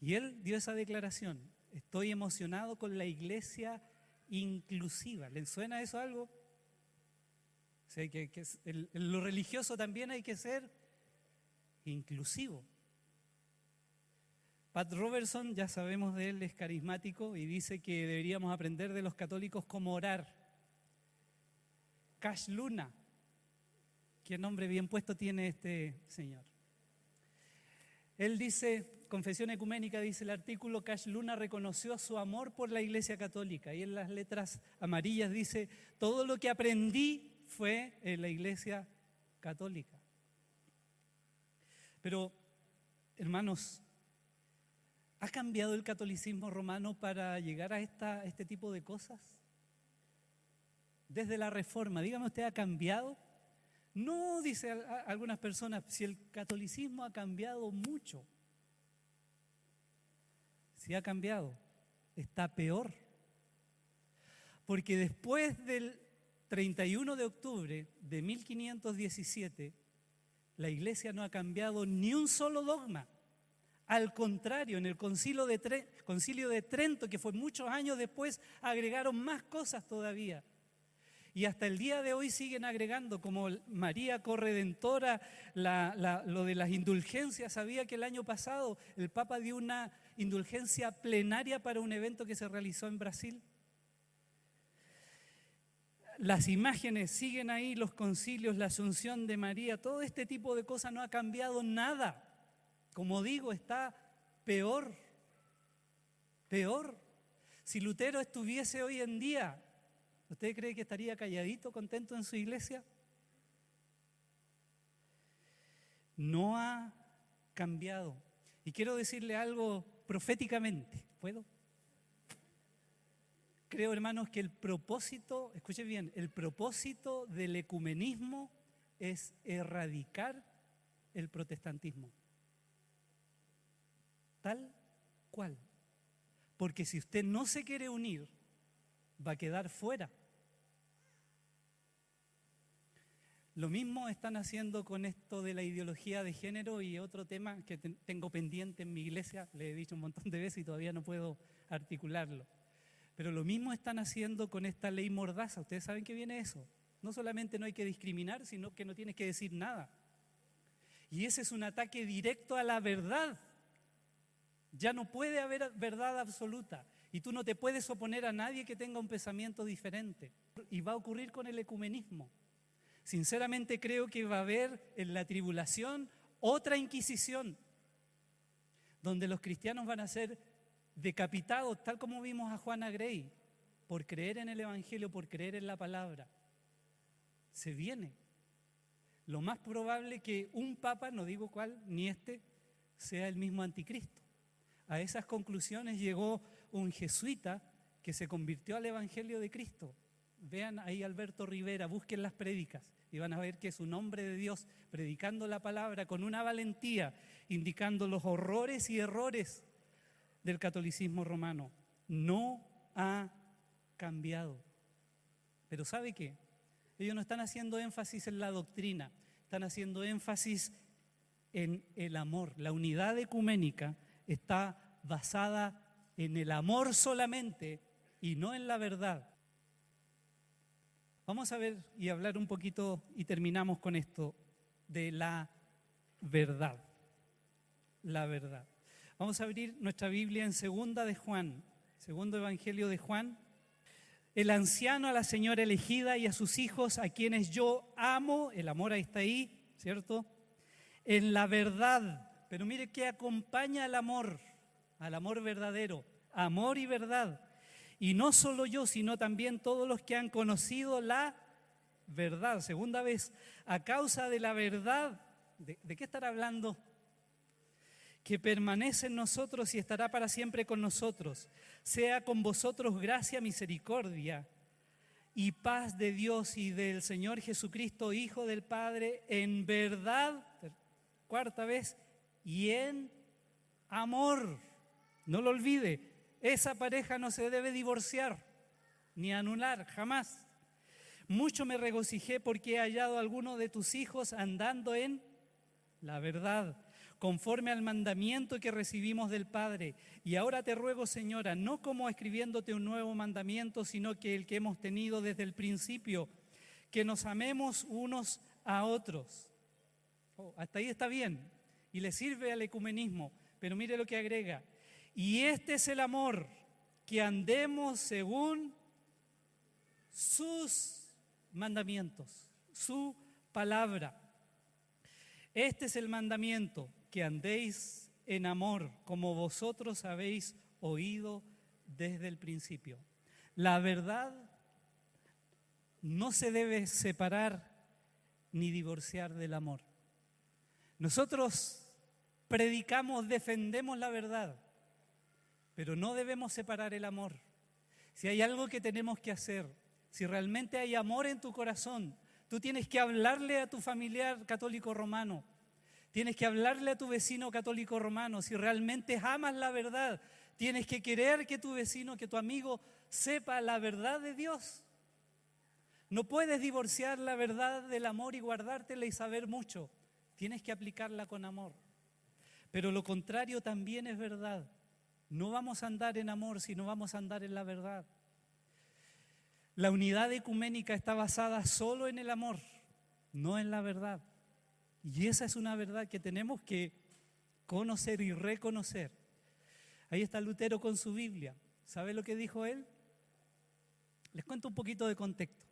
Y él dio esa declaración, estoy emocionado con la iglesia inclusiva. ¿Les suena eso algo? O sea, en lo religioso también hay que ser inclusivo. Pat Robertson, ya sabemos de él, es carismático y dice que deberíamos aprender de los católicos cómo orar. Cash Luna, qué nombre bien puesto tiene este señor. Él dice, Confesión Ecuménica, dice el artículo, Cash Luna reconoció su amor por la Iglesia Católica y en las letras amarillas dice, todo lo que aprendí fue en la Iglesia Católica. Pero, hermanos, ¿ha cambiado el catolicismo romano para llegar a este tipo de cosas? Desde la Reforma, dígame usted, ¿ha cambiado? No, dice algunas personas, si el catolicismo ha cambiado mucho. Si ha cambiado, está peor. Porque después del 31 de octubre de 1517, la Iglesia no ha cambiado ni un solo dogma. Al contrario, en el Concilio de Trento, que fue muchos años después, agregaron más cosas todavía. Y hasta el día de hoy siguen agregando, como María Corredentora, lo de las indulgencias. Sabía que el año pasado el Papa dio una indulgencia plenaria para un evento que se realizó en Brasil. Las imágenes siguen ahí, los concilios, la Asunción de María, todo este tipo de cosas no ha cambiado nada. Como digo, está peor. Peor. Si Lutero estuviese hoy en día, ¿usted cree que estaría calladito, contento en su iglesia? No ha cambiado. Y quiero decirle algo proféticamente, ¿puedo? Creo, hermanos, que el propósito, escuchen bien, el propósito del ecumenismo es erradicar el protestantismo. Tal cual. Porque si usted no se quiere unir, va a quedar fuera. Lo mismo están haciendo con esto de la ideología de género y otro tema que tengo pendiente en mi iglesia, le he dicho un montón de veces y todavía no puedo articularlo. Pero lo mismo están haciendo con esta ley Mordaza. Ustedes saben que viene eso. No solamente no hay que discriminar, sino que no tienes que decir nada. Y ese es un ataque directo a la verdad. Ya no puede haber verdad absoluta. Y tú no te puedes oponer a nadie que tenga un pensamiento diferente. Y va a ocurrir con el ecumenismo. Sinceramente creo que va a haber en la tribulación otra Inquisición, donde los cristianos van a ser decapitados, tal como vimos a Juana Grey, por creer en el Evangelio, por creer en la palabra. Se viene. Lo más probable que un papa, no digo cuál, ni este, sea el mismo anticristo. A esas conclusiones llegó un jesuita que se convirtió al Evangelio de Cristo. Vean ahí Alberto Rivera, busquen las prédicas y van a ver que es un hombre de Dios predicando la palabra con una valentía, indicando los horrores y errores del catolicismo romano. No ha cambiado. Pero ¿sabe qué? Ellos no están haciendo énfasis en la doctrina, están haciendo énfasis en el amor. La unidad ecuménica está basada en el amor solamente y no en la verdad. Vamos a ver y hablar un poquito, y terminamos con esto, de la verdad. La verdad. Vamos a abrir nuestra Biblia en Segunda de Juan, segundo Evangelio de Juan. El anciano a la señora elegida y a sus hijos, a quienes yo amo, el amor ahí está ahí, ¿cierto? En la verdad, pero mire que acompaña al amor verdadero, amor y verdad. Y no solo yo, sino también todos los que han conocido la verdad. Segunda vez, a causa de la verdad, ¿de qué estará hablando? Que permanece en nosotros y estará para siempre con nosotros. Sea con vosotros gracia, misericordia y paz de Dios y del Señor Jesucristo, Hijo del Padre, en verdad, cuarta vez, y en amor. No lo olvide, esa pareja no se debe divorciar ni anular, jamás. Mucho me regocijé porque he hallado a alguno de tus hijos andando en la verdad, conforme al mandamiento que recibimos del Padre. Y ahora te ruego, Señora, no como escribiéndote un nuevo mandamiento, sino que el que hemos tenido desde el principio, que nos amemos unos a otros. Hasta ahí está bien, y le sirve al ecumenismo, pero mire lo que agrega. Y este es el amor, que andemos según sus mandamientos, su palabra. Este es el mandamiento, que andéis en amor, como vosotros habéis oído desde el principio. La verdad no se debe separar ni divorciar del amor. Nosotros predicamos, defendemos la verdad, pero no debemos separar el amor. Si hay algo que tenemos que hacer, si realmente hay amor en tu corazón, tú tienes que hablarle a tu familiar católico romano, tienes que hablarle a tu vecino católico romano. Si realmente amas la verdad, tienes que querer que tu vecino, que tu amigo sepa la verdad de Dios. No puedes divorciar la verdad del amor y guardártela y saber mucho. Tienes que aplicarla con amor. Pero lo contrario también es verdad. No vamos a andar en amor si no vamos a andar en la verdad. La unidad ecuménica está basada solo en el amor, no en la verdad. Y esa es una verdad que tenemos que conocer y reconocer. Ahí está Lutero con su Biblia. ¿Sabe lo que dijo él? Les cuento un poquito de contexto.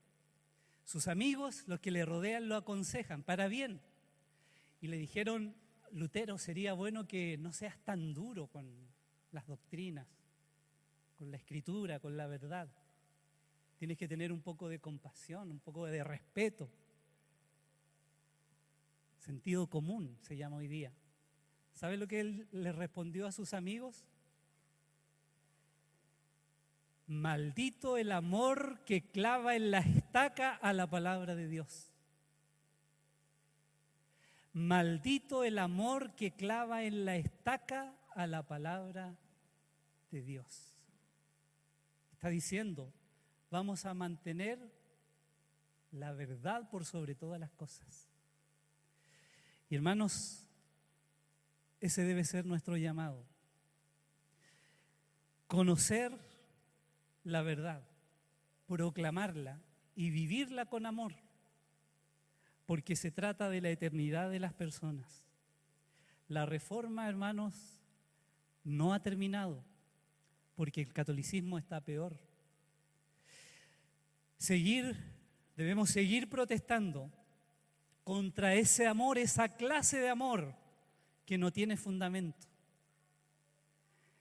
Sus amigos, los que le rodean, lo aconsejan para bien. Y le dijeron, Lutero, sería bueno que no seas tan duro con las doctrinas, con la escritura, con la verdad. Tienes que tener un poco de compasión, un poco de respeto. Sentido común se llama hoy día. ¿Sabe lo que él le respondió a sus amigos? Maldito el amor que clava en la estaca a la palabra de Dios. Maldito el amor que clava en la estaca a la palabra de Dios. Está diciendo, vamos a mantener la verdad por sobre todas las cosas. Y hermanos, ese debe ser nuestro llamado. Conocer la verdad, proclamarla y vivirla con amor, porque se trata de la eternidad de las personas. La reforma, hermanos, no ha terminado, porque el catolicismo está peor. Debemos seguir protestando contra ese amor, esa clase de amor que no tiene fundamento.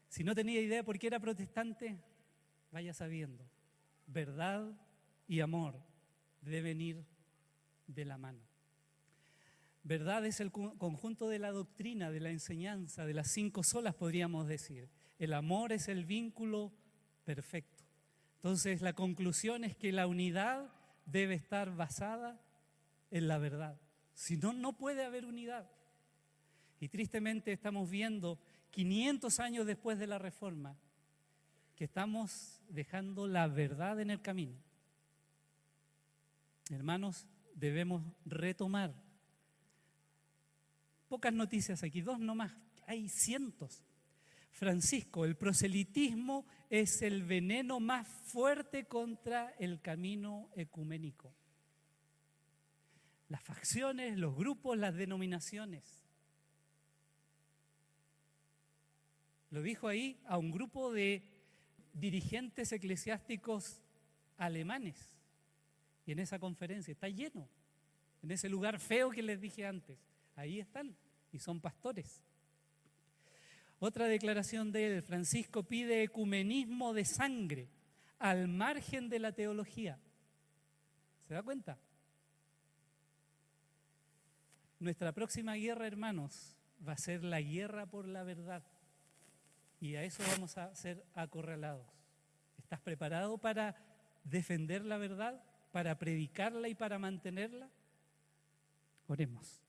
Si no tenía idea por qué era protestante, vaya sabiendo. Verdad y amor deben ir de la mano. Verdad es el conjunto de la doctrina, de la enseñanza, de las 5 solas, podríamos decir. El amor es el vínculo perfecto. Entonces, la conclusión es que la unidad debe estar basada en la verdad. Si no, no puede haber unidad. Y tristemente estamos viendo, 500 años después de la Reforma, que estamos dejando la verdad en el camino. Hermanos, debemos retomar. Pocas noticias aquí, 2 nomás, hay cientos. Francisco, el proselitismo es el veneno más fuerte contra el camino ecuménico. Las facciones, los grupos, las denominaciones. Lo dijo ahí a un grupo de dirigentes eclesiásticos alemanes. Y en esa conferencia está lleno, en ese lugar feo que les dije antes. Ahí están y son pastores. Otra declaración de él, Francisco pide ecumenismo de sangre al margen de la teología. ¿Se da cuenta? Nuestra próxima guerra, hermanos, va a ser la guerra por la verdad. Y a eso vamos a ser acorralados. ¿Estás preparado para defender la verdad, para predicarla y para mantenerla? Oremos.